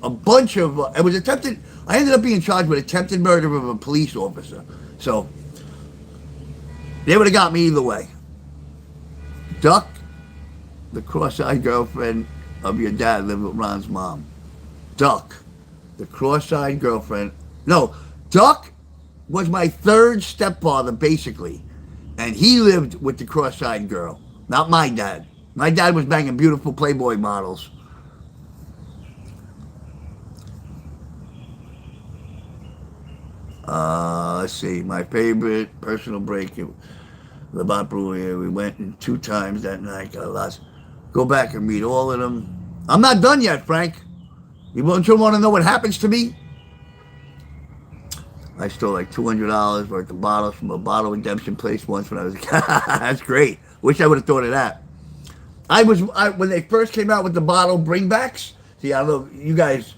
a bunch of it was attempted. I ended up being charged with attempted murder of a police officer. So they would have got me either way. Duck, the cross-eyed girlfriend of your dad, lived with Ron's mom. Duck, the cross-eyed girlfriend. No, Duck was my third stepfather, basically. And he lived with the cross-eyed girl. Not my dad. My dad was banging beautiful Playboy models. Let's see. My favorite personal break. The Bot Brewery. We went 2 times that night. Got lost. Go back and read all of them. I'm not done yet, Frank. You want to know what happens to me? I stole like $200 worth of bottles from a bottle redemption place once when I was a kid. That's great. Wish I would have thought of that. When they first came out with the bottle bringbacks. See, I don't know, you guys,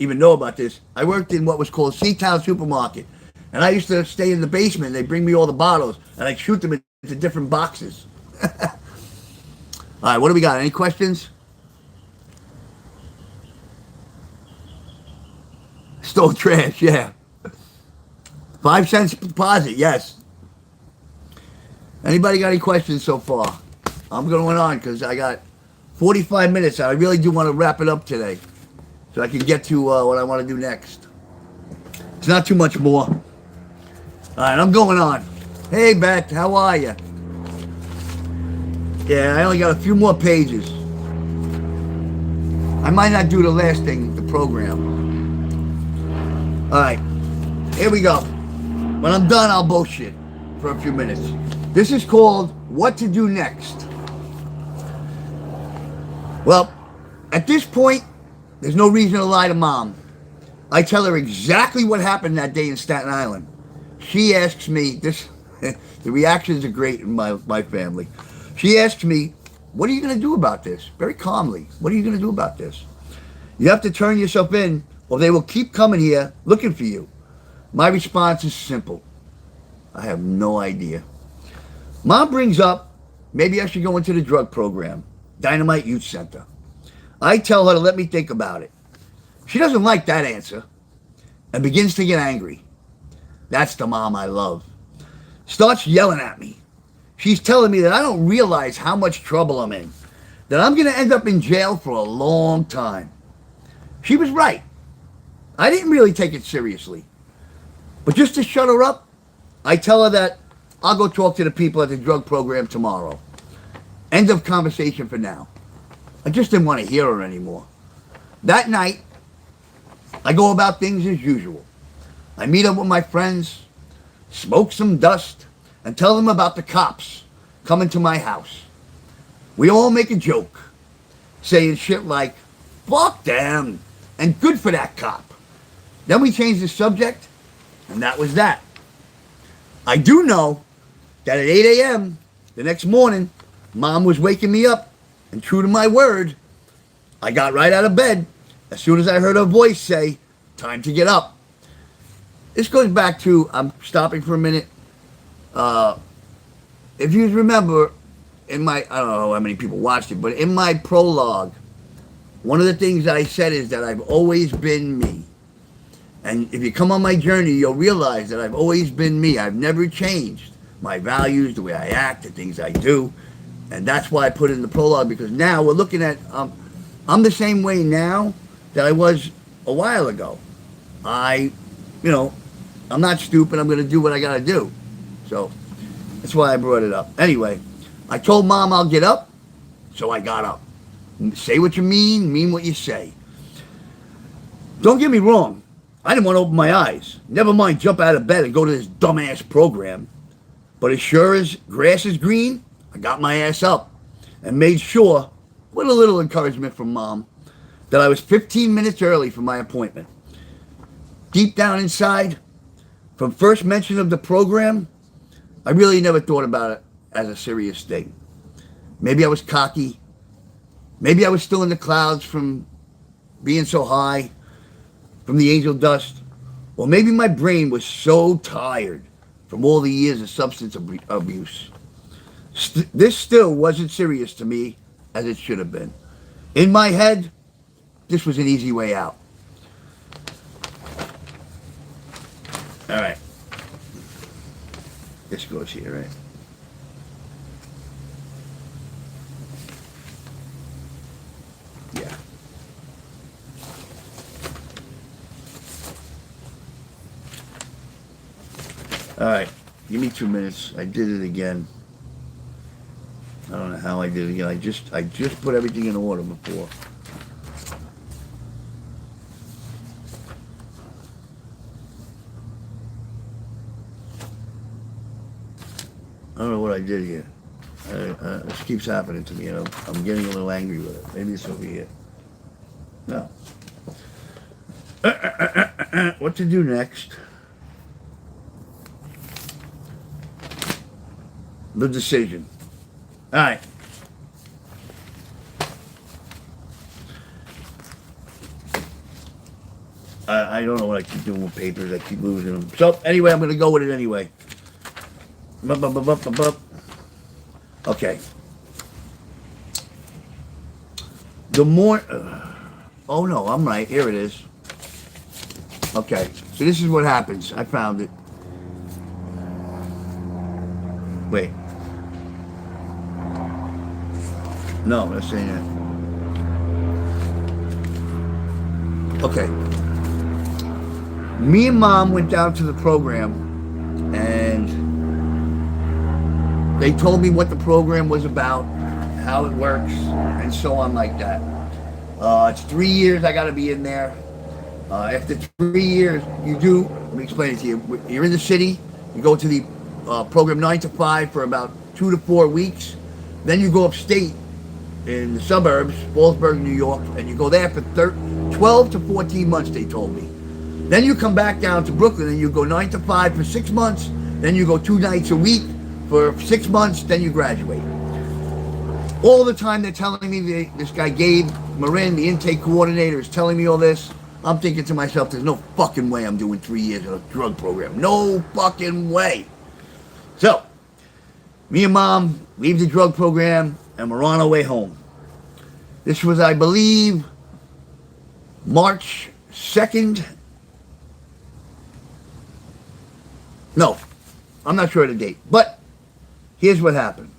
even know about this. I worked in what was called Seatown Supermarket. And I used to stay in the basement. They bring me all the bottles, and I shoot them into different boxes. All right, what do we got? Any questions? Stole trash, yeah. 5 cents deposit, yes. Anybody got any questions so far? I'm going on because I got 45 minutes. I really do want to wrap it up today so I can get to what I want to do next. It's not too much more. All right, I'm going on. Hey, Beth, how are you? Yeah, I only got a few more pages. I might not do the last thing, the program. All right, here we go. When I'm done, I'll bullshit for a few minutes. This is called What to Do Next. Well, at this point, there's no reason to lie to Mom. I tell her exactly what happened that day in Staten Island. She asks me, the reactions are great in my family. She asks me, what are you going to do about this? Very calmly. What are you going to do about this? You have to turn yourself in or they will keep coming here looking for you. My response is simple. I have no idea. Mom brings up, maybe I should go into the drug program, Dynamite Youth Center. I tell her to let me think about it. She doesn't like that answer and begins to get angry. That's the mom I love. Starts yelling at me. She's telling me that I don't realize how much trouble I'm in, that I'm going to end up in jail for a long time. She was right. I didn't really take it seriously. But just to shut her up, I tell her that I'll go talk to the people at the drug program tomorrow. End of conversation for now. I just didn't want to hear her anymore. That night, I go about things as usual. I meet up with my friends, smoke some dust, and tell them about the cops coming to my house. We all make a joke, saying shit like, fuck them, and good for that cop. Then we change the subject, and that was that. I do know that at 8 a.m. the next morning, Mom was waking me up, and true to my word, I got right out of bed as soon as I heard her voice say, time to get up. This goes back to, I'm stopping for a minute. If you remember, I don't know how many people watched it, but in my prologue, one of the things I said is that I've always been me. And if you come on my journey, you'll realize that I've always been me. I've never changed my values, the way I act, the things I do. And that's why I put it in the prologue, because now we're looking at, I'm the same way now that I was a while ago. I'm not stupid. I'm going to do what I got to do. So that's why I brought it up. Anyway, I told Mom I'll get up, so I got up. Say what you mean what you say. Don't get me wrong. I didn't want to open my eyes. Never mind jump out of bed and go to this dumbass program. But as sure as grass is green, I got my ass up and made sure, with a little encouragement from Mom, that I was 15 minutes early for my appointment. Deep down inside, from first mention of the program, I really never thought about it as a serious thing. Maybe I was cocky. Maybe I was still in the clouds from being so high, from the angel dust. Or maybe my brain was so tired from all the years of substance abuse. This still wasn't serious to me as it should have been. In my head, this was an easy way out. All right. This goes here, right? Yeah. All right. Give me 2 minutes. I did it again. I don't know how I did it again. I just put everything in order before. I don't know what I did here. This keeps happening to me, and I'm getting a little angry with it. Maybe it's over here. No. What to do next? The decision. All right. I don't know what I keep doing with papers. I keep losing them. So anyway, I'm going to go with it anyway. Okay. The more... oh, no, I'm right. Here it is. Okay. So this is what happens. I found it. Wait. No, I'm not saying that. Okay. Me and Mom went down to the program, and they told me what the program was about, how it works, and so on like that. It's 3 years I got to be in there. After 3 years, you do, let me explain it to you. You're in the city, you go to the program 9 to 5 for about 2 to 4 weeks. Then you go upstate in the suburbs, Fallsburg, New York, and you go there for 12 to 14 months, they told me. Then you come back down to Brooklyn and you go 9 to 5 for 6 months. Then you go 2 nights a week for 6 months. Then you graduate. All the time they're telling me, this guy Gabe Marin, the intake coordinator, is telling me all this. I'm thinking to myself, there's no fucking way I'm doing 3 years in a drug program. No fucking way. So, me and Mom leave the drug program and we're on our way home. This was, I believe, March 2nd. No, I'm not sure of the date. But here's what happened.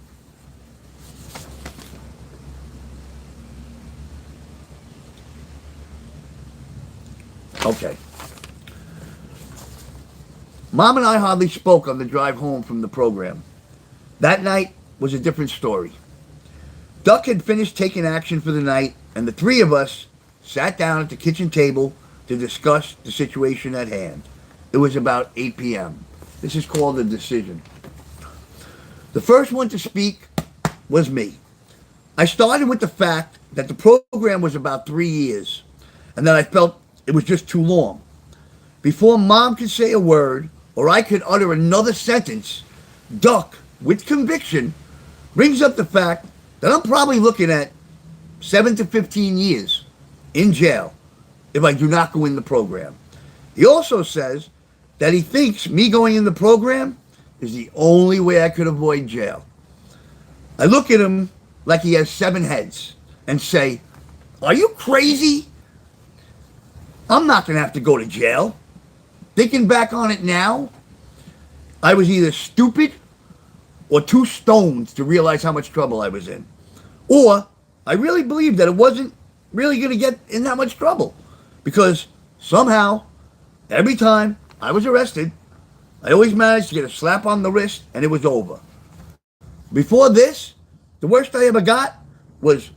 Okay. Mom and I hardly spoke on the drive home from the program. That night was a different story. Duck had finished taking action for the night, and the three of us sat down at the kitchen table to discuss the situation at hand. It was about 8 p.m. This is called a decision. The first one to speak was me. I started with the fact that the program was about 3 years, and that I felt it was just too long. Before Mom could say a word, or I could utter another sentence, Duck, with conviction, brings up the fact that I'm probably looking at 7 to 15 years in jail if I do not go in the program. He also says that he thinks me going in the program is the only way I could avoid jail. I look at him like he has 7 heads and say, "Are you crazy? I'm not going to have to go to jail." Thinking back on it now, I was either stupid or too stoned to realize how much trouble I was in. Or I really believed that it wasn't really going to get in that much trouble. Because somehow, every time I was arrested, I always managed to get a slap on the wrist and it was over. Before this, the worst I ever got was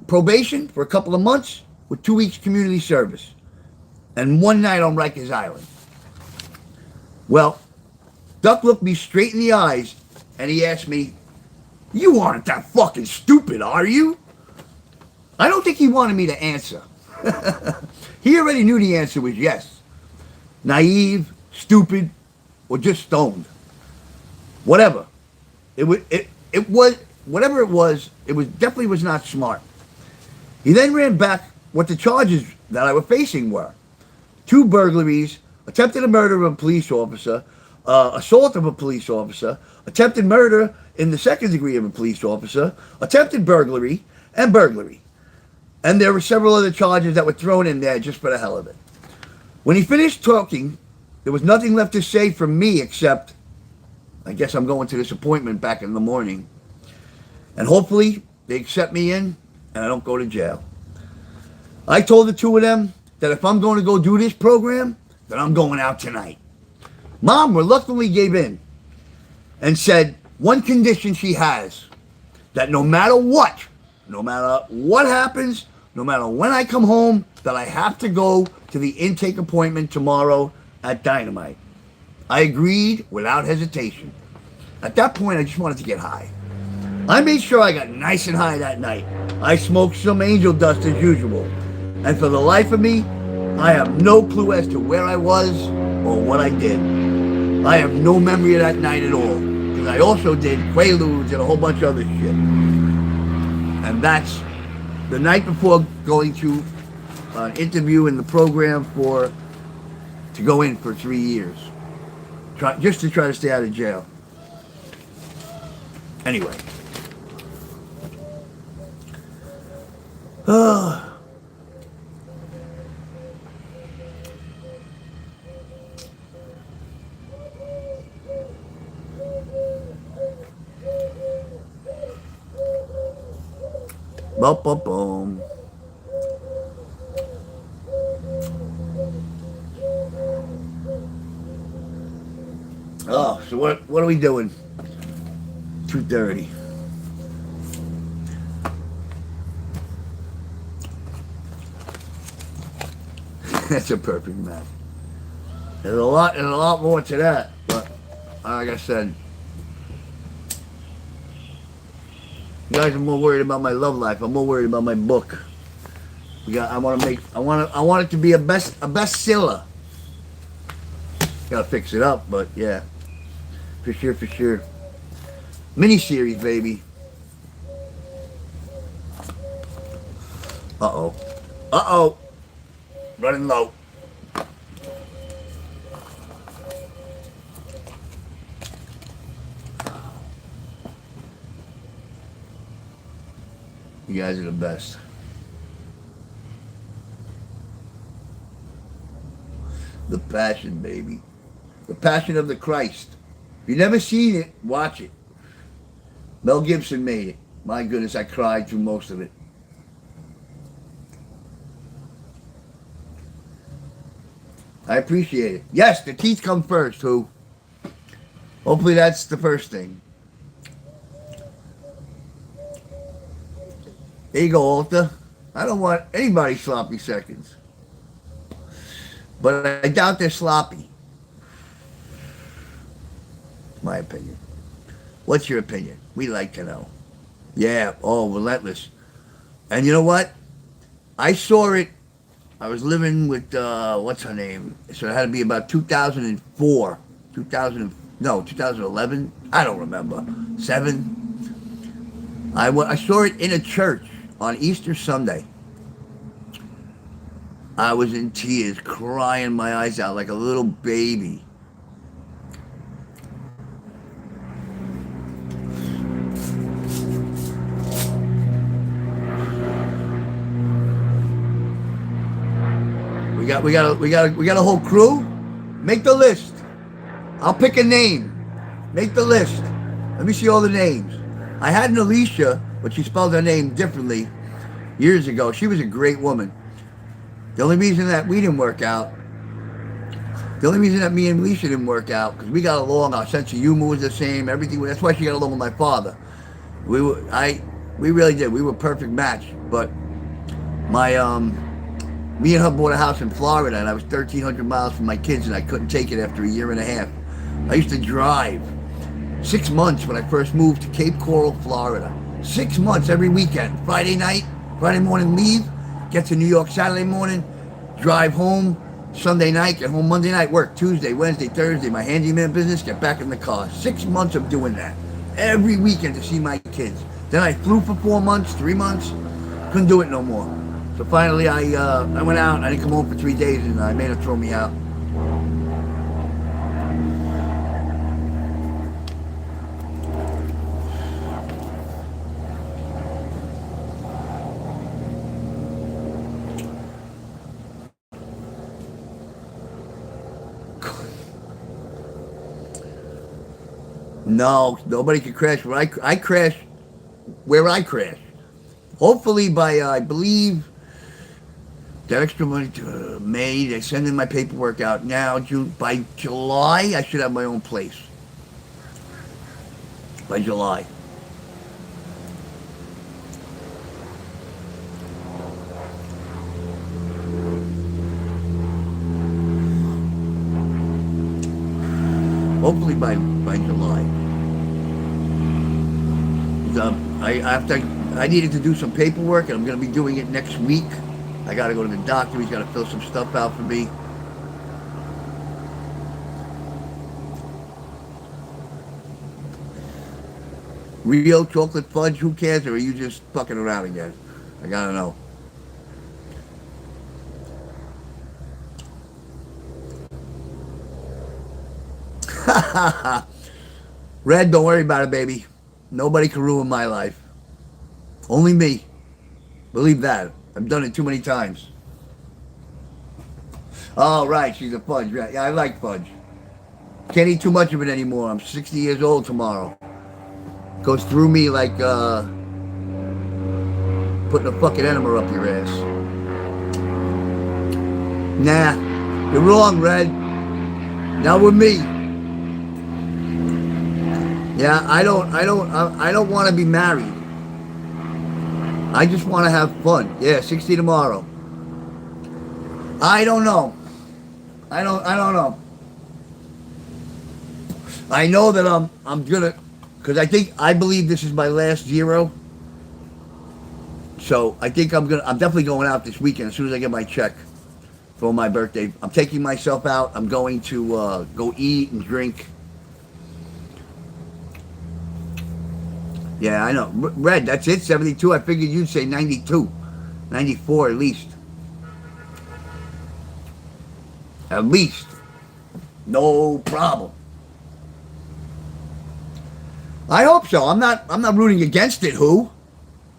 probation for a couple of months with 2 weeks community service. And 1 night on Rikers Island. Well, Duck looked me straight in the eyes and he asked me, "You aren't that fucking stupid, are you?" I don't think he wanted me to answer. He already knew the answer was yes. Naive, stupid, or just stoned. Whatever. It was whatever it was definitely was not smart. He then ran back what the charges that I was facing were. 2 burglaries, attempted murder of a police officer, assault of a police officer, attempted murder in the 2nd degree of a police officer, attempted burglary, and burglary. And there were several other charges that were thrown in there just for the hell of it. When he finished talking, there was nothing left to say from me except, I guess I'm going to this appointment back in the morning. And hopefully they accept me in and I don't go to jail. I told the 2 of them that if I'm going to go do this program, then I'm going out tonight. Mom reluctantly gave in and said one condition she has, that no matter what happens, no matter when I come home, that I have to go to the intake appointment tomorrow at Dynamite. I agreed without hesitation. At that point, I just wanted to get high. I made sure I got nice and high that night. I smoked some angel dust as usual. And for the life of me, I have no clue as to where I was or what I did. I have no memory of that night at all. Because I also did Quaaludes and a whole bunch of other shit. And that's the night before going to an interview in the program to go in for 3 years, just to try to stay out of jail. Anyway. Boom. Oh, so what are we doing? 2:30. That's a perfect match. There's a lot more to that, but like I said, you guys are more worried about my love life. I'm more worried about my book. I want it to be a bestseller. Gotta fix it up, but yeah, for sure. Miniseries, baby. Uh oh. Running low. You guys are the best. The Passion, baby. The Passion of the Christ. If you've never seen it, watch it. Mel Gibson made it. My goodness, I cried through most of it. I appreciate it. Yes, the teeth come first, who? Hopefully that's the first thing. There you go, Alta. I don't want anybody sloppy seconds. But I doubt they're sloppy. My opinion. What's your opinion? We like to know. Yeah, relentless. And you know what? I saw it. I was living with, what's her name? So it had to be about 2004. 2011? I don't remember. 7? I saw it in a church on Easter Sunday. I was in tears, crying my eyes out like a little baby. We got a whole crew. Make the list. I'll pick a name. Make the list. Let me see all the names. I had an Alicia, but she spelled her name differently years ago. She was a great woman. The only reason that we didn't work out, the only reason that me and Alicia didn't work out, because we got along, our sense of humor was the same, everything. That's why she got along with my father. We really did. We were a perfect match. But me and her bought a house in Florida, and I was 1,300 miles from my kids, and I couldn't take it after a year and a half. I used to drive 6 months when I first moved to Cape Coral, Florida. 6 months every weekend. Friday morning leave, get to New York Saturday morning, drive home Sunday night, get home Monday night, work Tuesday, Wednesday, Thursday, my handyman business, get back in the car. 6 months of doing that. Every weekend to see my kids. Then I flew for 4 months, 3 months, couldn't do it no more. So finally I went out, I didn't come home for 3 days, and I made her throw me out. No, nobody can crash where I crash where I crash. Hopefully by, I believe, that extra money to May, they're sending my paperwork out now. By July, I should have my own place. By July. Hopefully by July. I needed to do some paperwork, and I'm going to be doing it next week. I got to go to the doctor. He's got to fill some stuff out for me. Real chocolate fudge? Who cares? Or are you just fucking around again? I got to know. Red, don't worry about it, baby. Nobody can ruin my life. Only me. Believe that. I've done it too many times. Oh, right. She's a fudge. Right. Yeah, I like fudge. Can't eat too much of it anymore. I'm 60 years old tomorrow. Goes through me like putting a fucking enema up your ass. Nah. You're wrong, Red. Not with me. Yeah, I don't want to be married. I just want to have fun. Yeah, 60 tomorrow. I don't know. I don't know. I know that I'm gonna, because I believe this is my last zero. So I think I'm definitely going out this weekend as soon as I get my check for my birthday. I'm taking myself out. I'm going to go eat and drink. Yeah, I know. Red, that's it, 72. I figured you'd say 92. 94 at least. At least. No problem. I hope so. I'm not rooting against it, who?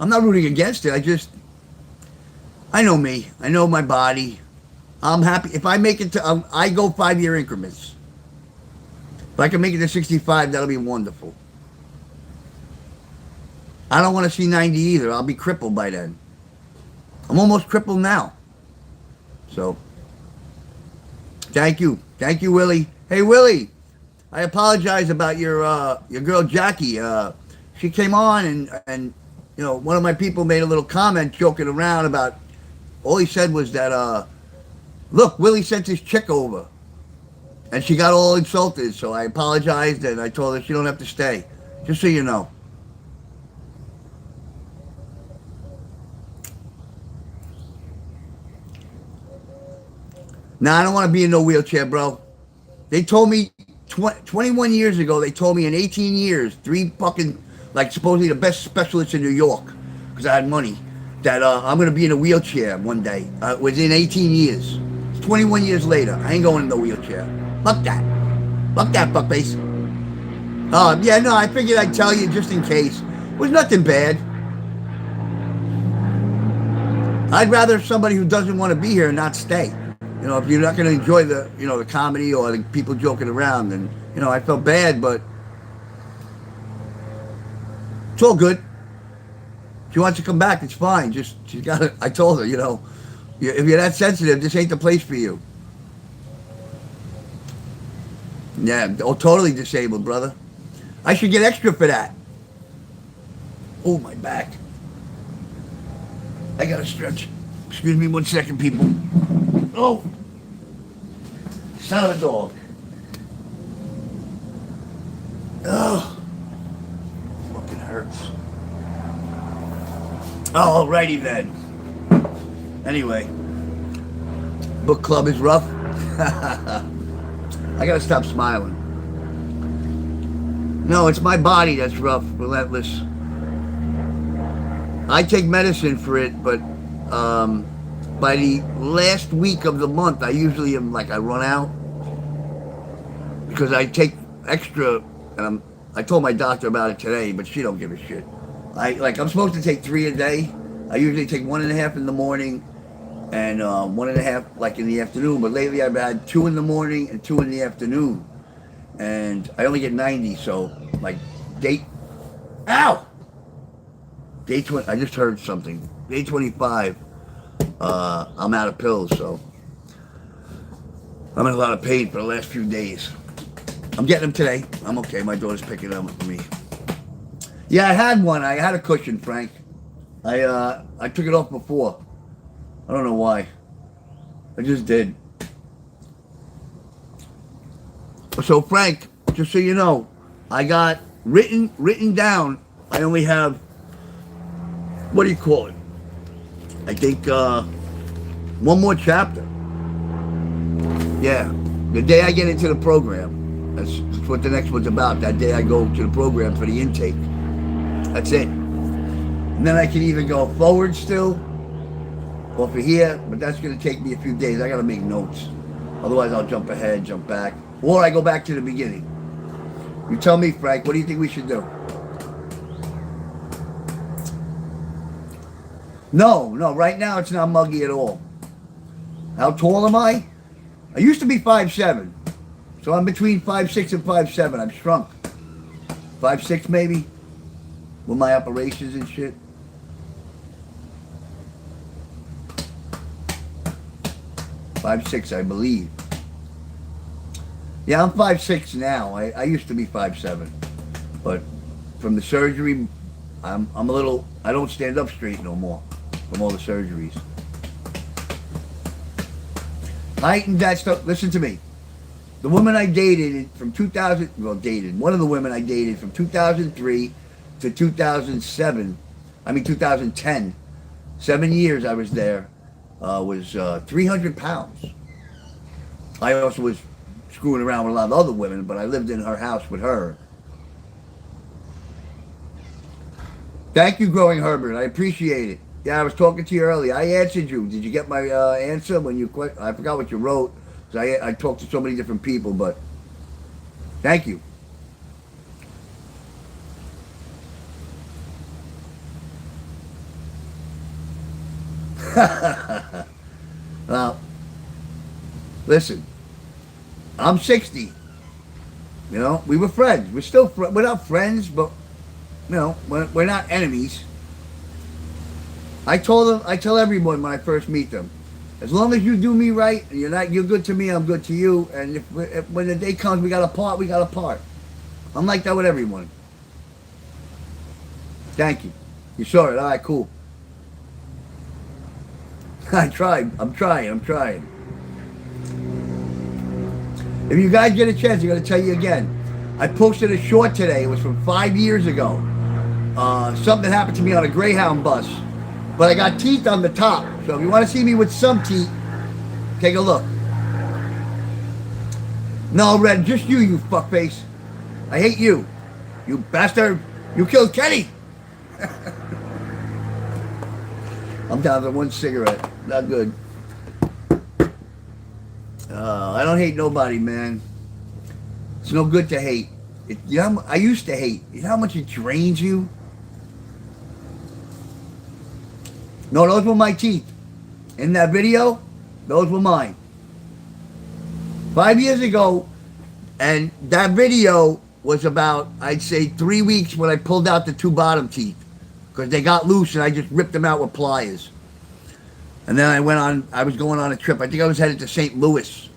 I'm not rooting against it. I know me. I know my body. I'm happy. If I make it to, I go 5-year increments. If I can make it to 65, that'll be wonderful. I don't want to see 90 either. I'll be crippled by then. I'm almost crippled now. So, thank you. Thank you, Willie. Hey, Willie, I apologize about your girl, Jackie. She came on and, you know, one of my people made a little comment joking around about, all he said was that, look, Willie sent his chick over. And she got all insulted, so I apologized and I told her she don't have to stay. Just so you know. Nah, I don't want to be in no wheelchair, bro. They told me 21 years ago, they told me in 18 years, 3 fucking, like supposedly the best specialists in New York, because I had money, that I'm going to be in a wheelchair one day. Within 18 years. It's 21 years later. I ain't going in no wheelchair. Fuck that. Fuck that, fuckface. Yeah, no, I figured I'd tell you just in case. It was nothing bad. I'd rather somebody who doesn't want to be here not stay. You know, if you're not going to enjoy the, you know, the comedy or the people joking around, then, you know, I felt bad, but it's all good. If she wants to come back, it's fine. Just, she's got to, I told her, you know, if you're that sensitive, this ain't the place for you. Yeah, totally disabled, brother. I should get extra for that. Oh, my back. I got to stretch. Excuse me 1 second, people. Oh, son of a dog. Oh, fucking hurts. Oh, alrighty then. Anyway, book club is rough. I gotta stop smiling. No, it's my body that's rough, relentless. I take medicine for it, but by the last week of the month, I usually am like, I run out because I take extra, and I told my doctor about it today, but she don't give a shit. I'm supposed to take 3 a day. I usually take 1.5 in the morning and 1.5 like in the afternoon, but lately I've had 2 in the morning and 2 in the afternoon, and I only get 90, so like ow! Day 20, I just heard something. Day 25. I'm out of pills, so I'm in a lot of pain for the last few days. I'm getting them today. I'm okay. My daughter's picking them up for me. Yeah, I had one. I had a cushion, Frank. I took it off before. I don't know why. I just did. So, Frank, just so you know, I got written down. I only have, what do you call it? I think 1 more chapter. Yeah, the day I get into the program, that's what the next one's about. That day I go to the program for the intake. That's it. And then I can either go forward still, or for here, but that's going to take me a few days. I got to make notes. Otherwise I'll jump ahead, jump back. Or I go back to the beginning. You tell me, Frank, what do you think we should do? No, right now it's not muggy at all. How tall am I? I used to be 5'7", so I'm between 5'6" and 5'7". I've shrunk. 5'6" maybe, with my operations and shit. 5'6", I believe. Yeah, I'm 5'6" now. I used to be 5'7", but from the surgery, I'm a little. I don't stand up straight no more from all the surgeries. Height and that stuff. Listen to me. The woman I dated from 2000, one of the women I dated from 2003 to 2007. 2010. 7 years I was there. Was 300 pounds. I also was screwing around with a lot of other women, but I lived in her house with her. Thank you, Growing Herbert. I appreciate it. Yeah, I was talking to you earlier. I answered you. Did you get my answer when you quit? I forgot what you wrote, because I talked to so many different people, but thank you. Well, listen, I'm 60. You know, we were friends. We're still we're not friends, but you know, we're not enemies. I tell everyone when I first meet them, as long as you do me right and you're good to me, I'm good to you. And if when the day comes we got to part, we got to part. I'm like that with everyone. Thank you. You saw it. All right, cool. I tried. I'm trying. If you guys get a chance, I'm going to tell you again. I posted a short today. It was from 5 years ago. Something happened to me on a Greyhound bus. But I got teeth on the top. So if you want to see me with some teeth, take a look. No, Red, just you fuckface. I hate you. You bastard. You killed Kenny. I'm down to one cigarette. Not good. I don't hate nobody, man. It's no good to hate. I used to hate. You know how much it drains you? No, those were my teeth. In that video, those were mine. 5 years ago, and that video was about, I'd say, 3 weeks when I pulled out the 2 bottom teeth. Because they got loose and I just ripped them out with pliers. And then I was going on a trip. I think I was headed to St. Louis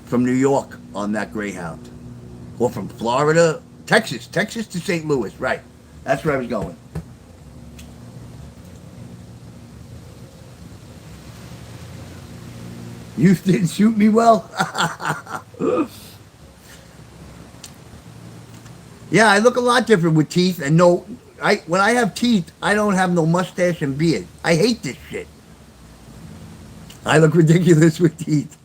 from New York on that Greyhound. Or from Florida, Texas to St. Louis, right. That's where I was going. You didn't shoot me well? Yeah, I look a lot different with teeth and no... when I have teeth, I don't have no mustache and beard. I hate this shit. I look ridiculous with teeth.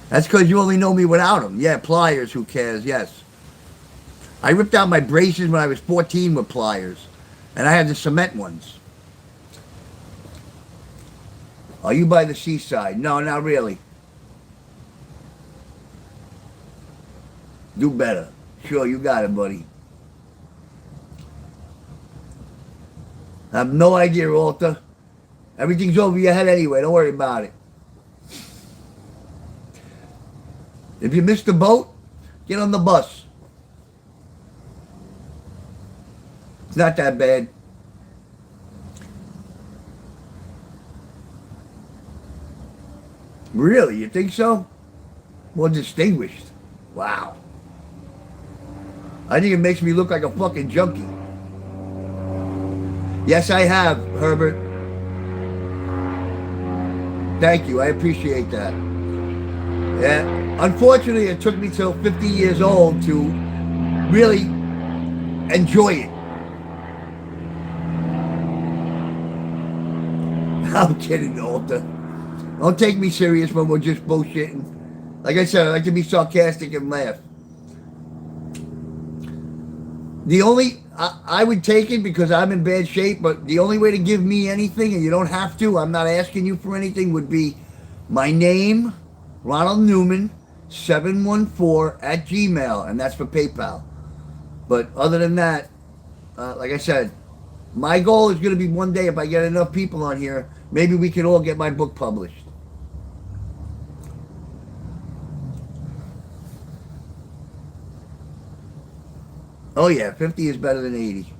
That's because you only know me without them. Yeah, pliers, who cares? Yes. I ripped out my braces when I was 14 with pliers. And I had the cement ones. Are you by the seaside? No, not really. Do better. Sure, you got it, buddy. I have no idea, Walter. Everything's over your head anyway. Don't worry about it. If you missed the boat, get on the bus. It's not that bad. Really? You think so? More distinguished. Wow. I think it makes me look like a fucking junkie. Yes, I have, Herbert. Thank you. I appreciate that. Yeah. Unfortunately, it took me till 50 years old to really enjoy it. I'm kidding, Walter. Don't take me serious when we're just bullshitting. Like I said, I like to be sarcastic and laugh. The only... I would take it because I'm in bad shape, but the only way to give me anything, and you don't have to, I'm not asking you for anything, would be my name, Ronald Newman, 714@gmail, and that's for PayPal. But other than that, like I said, my goal is going to be one day, if I get enough people on here, maybe we can all get my book published. Oh yeah, 50 is better than 80.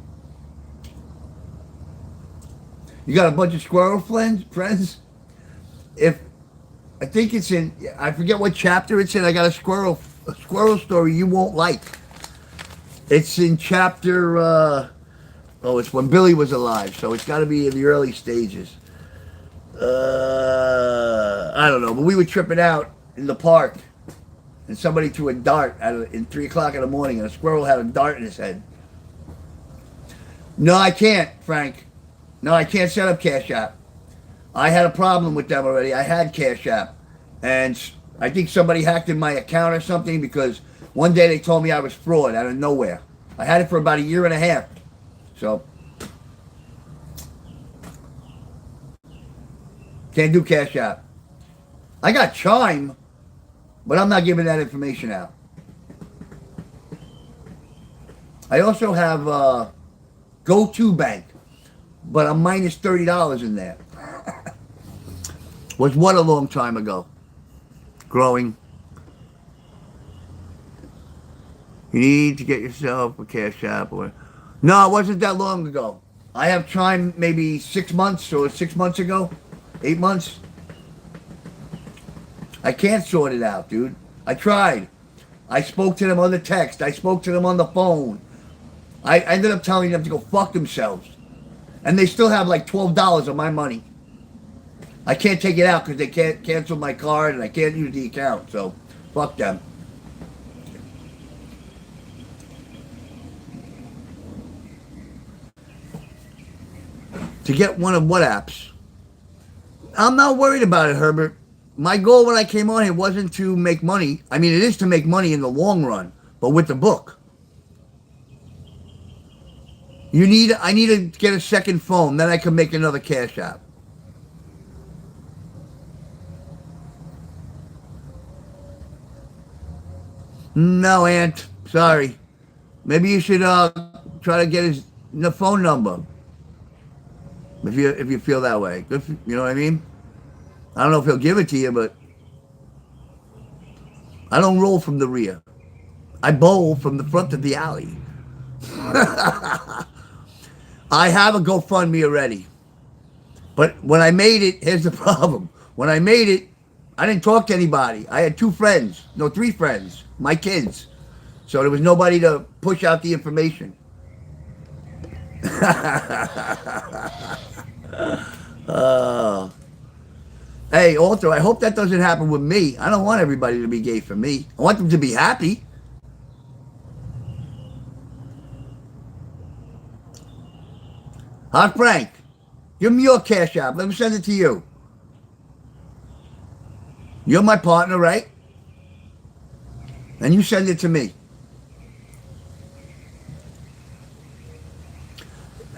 You got a bunch of squirrel friends? If I think it's in, I forget what chapter it's in. I got a squirrel story you won't like. It's in chapter, it's when Billy was alive, so it's got to be in the early stages. I don't know, but we were tripping out in the park, and somebody threw a dart in 3 o'clock in the morning, and a squirrel had a dart in his head. No, I can't, Frank. No, I can't set up Cash App. I had a problem with them already. I had Cash App, and I think somebody hacked in my account or something, because one day they told me I was fraud out of nowhere. I had it for about a year and a half. So, can't do Cash App. I got Chime, but I'm not giving that information out. I also have GoToBank, but I'm minus $30 in there. Was what a long time ago. Growing. You need to get yourself a Cash App or... No, it wasn't that long ago. I have Chime maybe 6 months or 6 months ago. 8 months. I can't sort it out, dude. I tried. I spoke to them on the text. I spoke to them on the phone. I ended up telling them to go fuck themselves. And they still have like $12 of my money. I can't take it out because they can't cancel my card and I can't use the account. So, fuck them. To get one of what apps? I'm not worried about it, Herbert. My goal when I came on here wasn't to make money. I mean, it is to make money in the long run, but with the book. I need to get a second phone, then I can make another Cash App. No, Aunt. Sorry. Maybe you should try to get the phone number. If you feel that way. Good for, you know what I mean? I don't know if he'll give it to you, but I don't roll from the rear. I bowl from the front of the alley. I have a GoFundMe already. But when I made it, here's the problem. When I made it, I didn't talk to anybody. I had 3 friends, my kids. So there was nobody to push out the information. Hey, also, I hope that doesn't happen with me. I don't want everybody to be gay for me. I want them to be happy. Huh, Frank? Give me your Cash App. Let me send it to you. You're my partner, right? And you send it to me.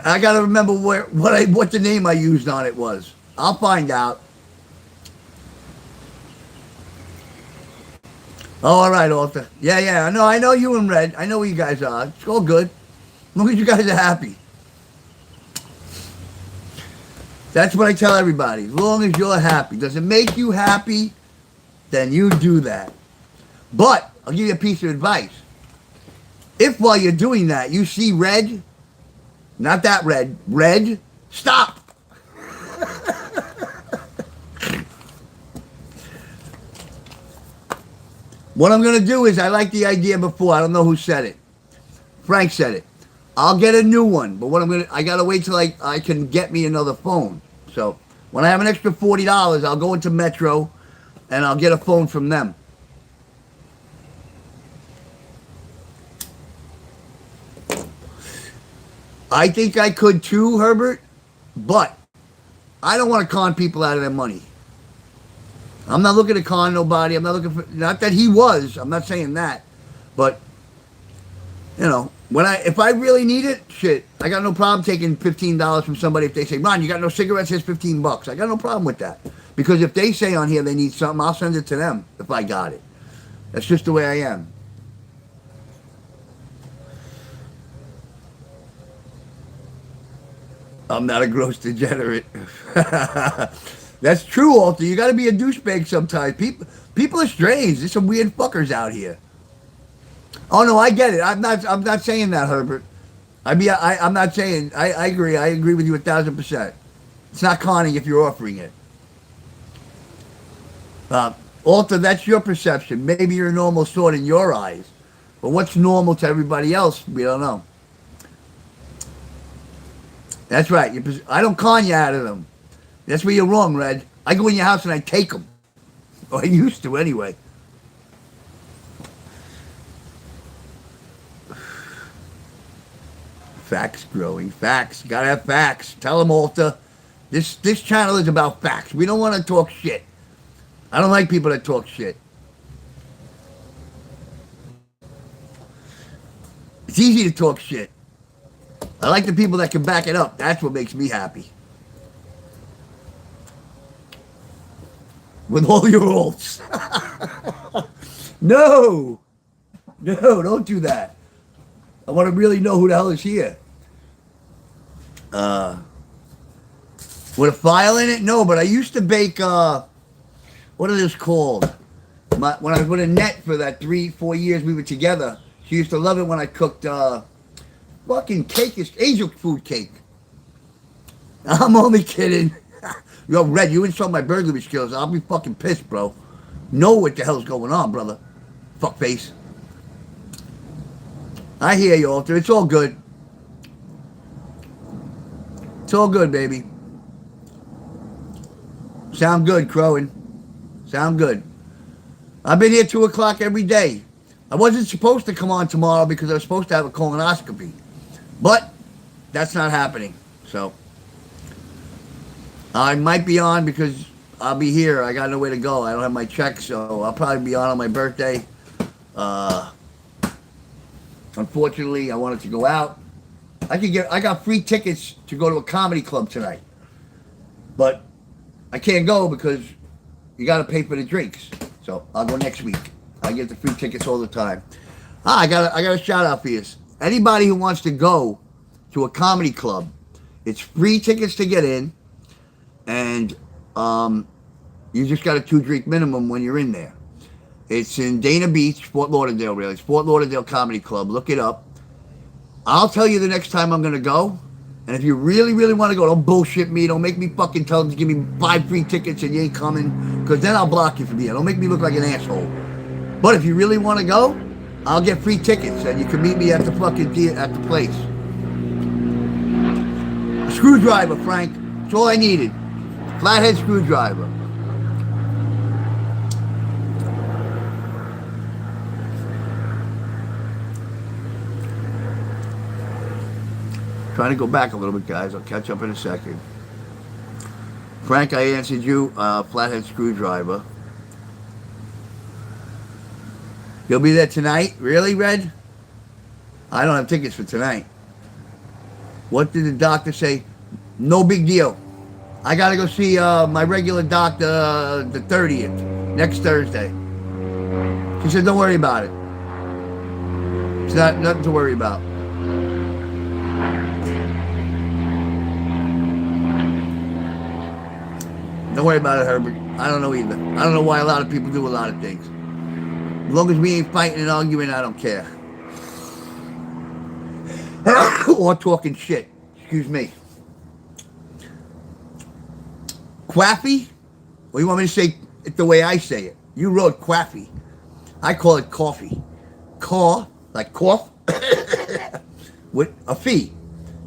I gotta remember what the name I used on it was. I'll find out. Oh, all right, Arthur. Yeah. I know you and Red. I know where you guys are. It's all good. As long as you guys are happy. That's what I tell everybody. As long as you're happy. Does it make you happy? Then you do that. But I'll give you a piece of advice. If while you're doing that, you see red, not that red, stop. What I'm going to do is, I like the idea before. I don't know who said it. Frank said it. I'll get a new one. But I got to wait till I can get me another phone. So when I have an extra $40, I'll go into Metro and I'll get a phone from them. I think I could too, Herbert. But I don't want to con people out of their money. I'm not looking to con nobody. I'm not looking for, not that he was. I'm not saying that. But, you know, if I really need it, shit, I got no problem taking $15 from somebody if they say, Ron, you got no cigarettes, here's $15. I got no problem with that. Because if they say on here they need something, I'll send it to them if I got it. That's just the way I am. I'm not a gross degenerate. That's true, Walter. You got to be a douchebag sometimes. People are strange. There's some weird fuckers out here. Oh no, I get it. I'm not saying that, Herbert. I'm not saying. I agree. I agree with you 1,000%. It's not conning if you're offering it. Walter, that's your perception. Maybe you're a normal sort in your eyes, but what's normal to everybody else, we don't know. That's right. I don't con you out of them. That's where you're wrong, Red. I go in your house and I take them. Or I used to, anyway. Facts growing. Facts. Gotta have facts. Tell them, Walter. This channel is about facts. We don't want to talk shit. I don't like people that talk shit. It's easy to talk shit. I like the people that can back it up. That's what makes me happy. With all your alts. No. No, don't do that. I want to really know who the hell is here. With a file in it? No, but I used to bake, what are those called? When I was with Annette for that 3-4 years we were together, she used to love it when I cooked, fucking cake, angel food cake. I'm only kidding. Yo, Red, you insult my burglary skills. I'll be fucking pissed, bro. Know what the hell's going on, brother. Fuckface. I hear you, Alter. It's all good. It's all good, baby. Sound good, crowing. Sound good. I've been here 2 o'clock every day. I wasn't supposed to come on tomorrow because I was supposed to have a colonoscopy. But that's not happening. So I might be on because I'll be here. I got nowhere to go. I don't have my check, so I'll probably be on my birthday. Unfortunately, I wanted to go out. I got free tickets to go to a comedy club tonight. But I can't go because you got to pay for the drinks. So I'll go next week. I get the free tickets all the time. I got a shout out for you. Anybody who wants to go to a comedy club, it's free tickets to get in, and you just got a 2-drink minimum when you're in there. It's in Dana Beach, Fort Lauderdale, really. It's Fort Lauderdale Comedy Club. Look it up. I'll tell you the next time I'm going to go. And if you really, really want to go, don't bullshit me. Don't make me fucking tell them to give me 5 free tickets and you ain't coming. Because then I'll block you from here. Don't make me look like an asshole. But if you really want to go, I'll get free tickets. And you can meet me at the fucking at the place. A screwdriver, Frank. That's all I needed. Flathead screwdriver. Trying to go back a little bit, guys. I'll catch up in a second. Frank, I answered you. Flathead screwdriver. You'll be there tonight? Really, Red? I don't have tickets for tonight. What did the doctor say? No big deal. I got to go see my regular doctor the 30th, next Thursday. She said, don't worry about it. It's nothing to worry about. Don't worry about it, Herbert. I don't know either. I don't know why a lot of people do a lot of things. As long as we ain't fighting and arguing, I don't care. Or talking shit. Excuse me. Quaffy? Or you want me to say it the way I say it? You wrote quaffy. I call it coffee. Caw, like cough, with a fee.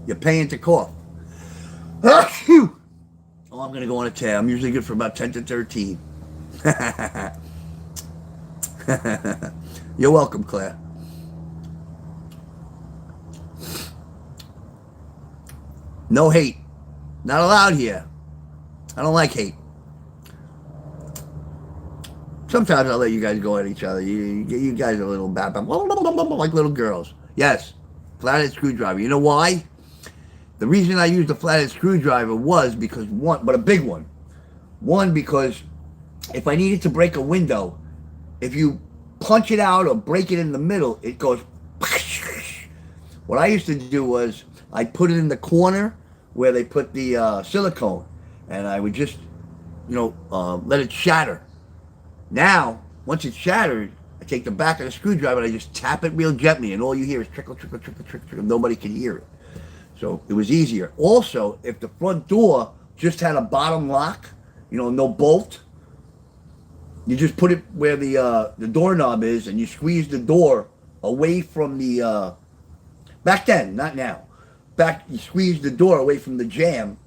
You're paying to cough. Oh, I'm going to go on a tear. I'm usually good for about 10 to 13. You're welcome, Claire. No hate. Not allowed here. I don't like hate. Sometimes I'll let you guys go at each other. You guys are a little bad, like little girls. Yes, flathead screwdriver. You know why? The reason I used a flathead screwdriver was because but a big one. One, because if I needed to break a window, if you punch it out or break it in the middle, it goes. What I used to do was I put it in the corner where they put the silicone, and I would just, let it shatter. Now, once it's shattered, I take the back of the screwdriver and I just tap it real gently, and all you hear is trickle, trickle, trickle, trickle, trickle. Nobody can hear it. So it was easier. Also, if the front door just had a bottom lock, no bolt, you just put it where the doorknob is, and you squeeze the door away from the, back then, not now. You squeeze the door away from the jamb,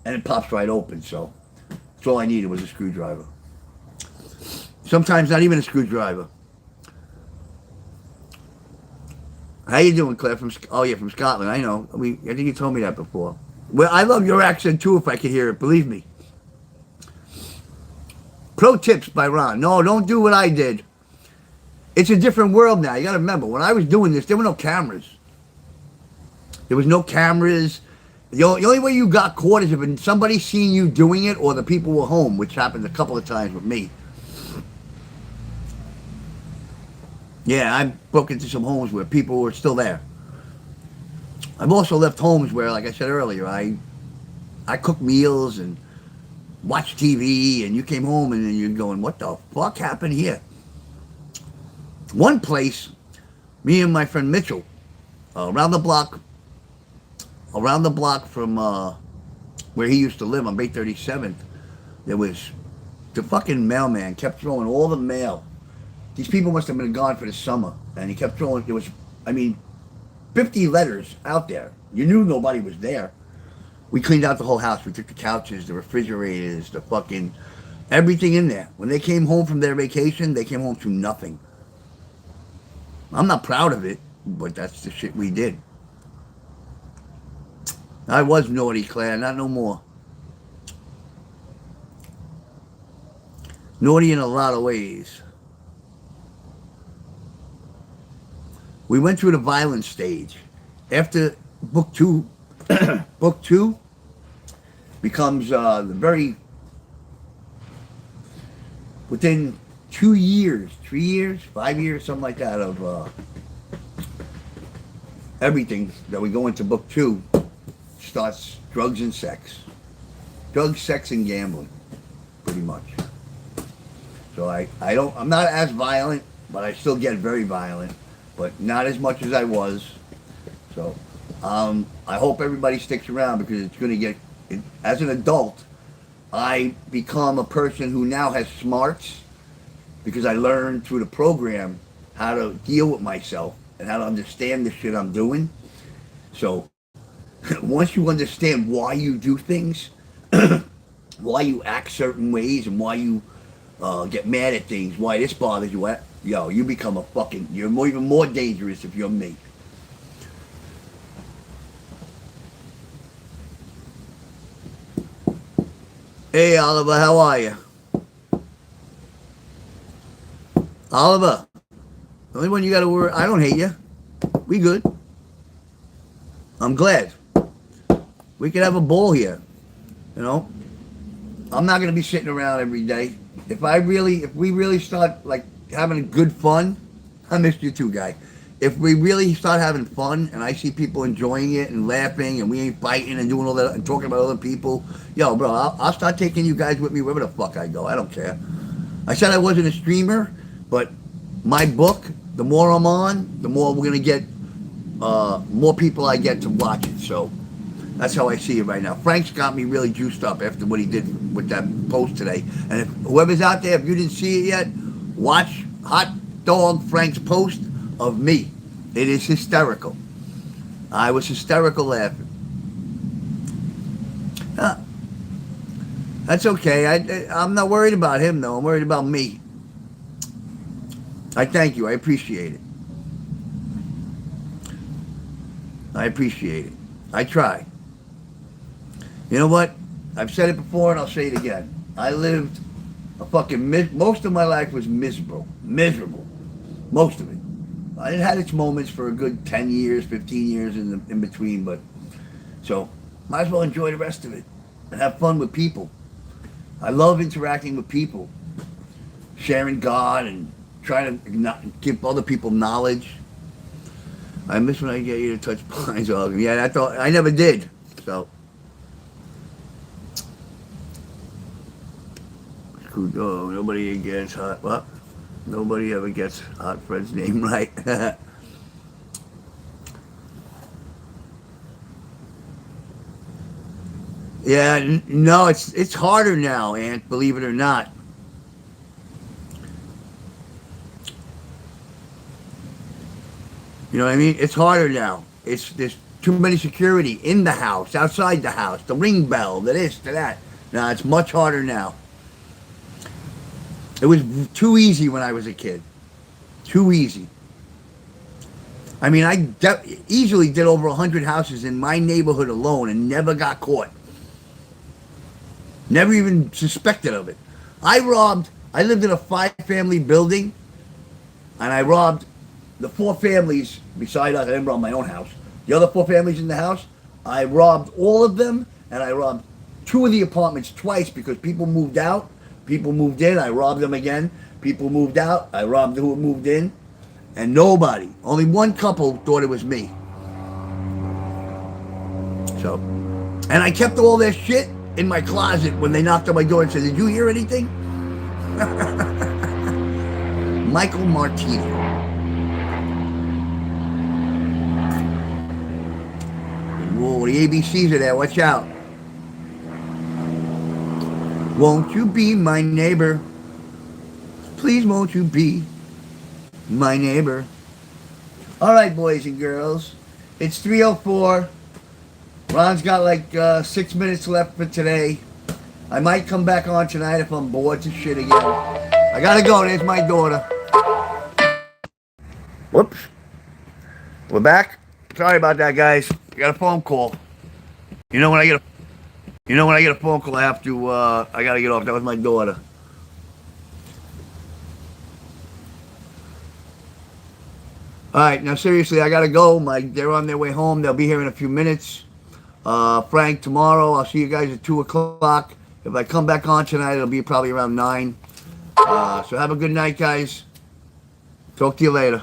and it pops right open. So that's all I needed was a screwdriver. Sometimes not even a screwdriver. How you doing, Claire? From Scotland. I know. I think you told me that before. Well, I love your accent too. If I could hear it, believe me. Pro tips by Ron. No, don't do what I did. It's a different world now. You got to remember, when I was doing this, there were no cameras. There was no cameras. The only way you got caught is if somebody seen you doing it, or the people were home, which happened a couple of times with me. Yeah, I broke into some homes where people were still there. I've also left homes where, like I said earlier, I cooked meals and watched TV, and you came home and you're going, what the fuck happened here? One place, me and my friend Mitchell, around the block from where he used to live on Bay 37th, there was the fucking mailman kept throwing all the mail. These people must have been gone for the summer, and he kept throwing, 50 letters out there. You knew nobody was there. We cleaned out the whole house. We took the couches, the refrigerators, the fucking, everything in there. When they came home from their vacation, they came home to nothing. I'm not proud of it, but that's the shit we did. I was naughty, Claire, not no more. Naughty in a lot of ways. We went through the violent stage. After book two becomes within 2 years, 3 years, 5 years, something like that, of everything that we go into book 2 starts drugs and sex. Drugs, sex, and gambling, pretty much. So I'm not as violent, but I still get very violent, but not as much as I was. So I hope everybody sticks around, because it's going to get, as an adult, I become a person who now has smarts, because I learned through the program how to deal with myself and how to understand the shit I'm doing. So once you understand why you do things, why you act certain ways, and why you get mad at things, why this bothers you, you become you're even more dangerous if you're me. Hey, Oliver, how are you? Oliver, the only one you got to worry, I don't hate you. We good. I'm glad. We could have a ball here. I'm not going to be sitting around every day. If we really start like having good fun, I missed you too, guy. If we really start having fun and I see people enjoying it and laughing and we ain't fighting and doing all that and talking about other people, bro, I'll start taking you guys with me wherever the fuck I go. I don't care. I said I wasn't a streamer, but my book, the more I'm on, the more we're going to get, more people I get to watch it. So that's how I see it right now. Frank's got me really juiced up after what he did with that post today. And if whoever's out there, if you didn't see it yet, watch Hot Dog Frank's post of me. It is hysterical. I was hysterical laughing. That's okay. I'm not worried about him, though. I'm worried about me. I thank you. I appreciate it. I appreciate it. I try. You know what? I've said it before and I'll say it again. I lived most of my life was miserable. Miserable. Most of it. It had its moments for a good 10 years, 15 years in between, but so might as well enjoy the rest of it and have fun with people. I love interacting with people, sharing God and try to give other people knowledge. I miss when I get you to touch blinds. Yeah, I never did. So, nobody gets hot. Well, nobody ever gets hot Fred's name right. Yeah, no, it's harder now, Aunt. Believe it or not. You know what I mean? It's harder now. There's too many security in the house, outside the house, the ring bell, the this, the that. Now it's much harder now. It was too easy when I was a kid. Too easy. I mean, I easily did over 100 houses in my neighborhood alone and never got caught. Never even suspected of it. I lived in a 5-family building, and I robbed the 4 families beside us. I didn't rob my own house. The other 4 families in the house, I robbed all of them, and I robbed 2 of the apartments twice because people moved out, people moved in, I robbed them again. People moved out, I robbed who moved in, and nobody, only one couple thought it was me. So, and I kept all their shit in my closet when they knocked on my door and said, "Did you hear anything?" Michael Martini. Whoa, the ABCs are there. Watch out. Won't you be my neighbor? Please won't you be my neighbor? All right, boys and girls. It's 3:04. Ron's got like 6 minutes left for today. I might come back on tonight if I'm bored to shit again. I gotta go. There's my daughter. Whoops. We're back. Sorry about that, guys. I got a phone call. You know when I get a phone call, I gotta get off. That was my daughter. All right, now seriously, I gotta go. They're on their way home. They'll be here in a few minutes. Frank, tomorrow I'll see you guys at 2 o'clock. If I come back on tonight, it'll be probably around 9. So have a good night, guys. Talk to you later.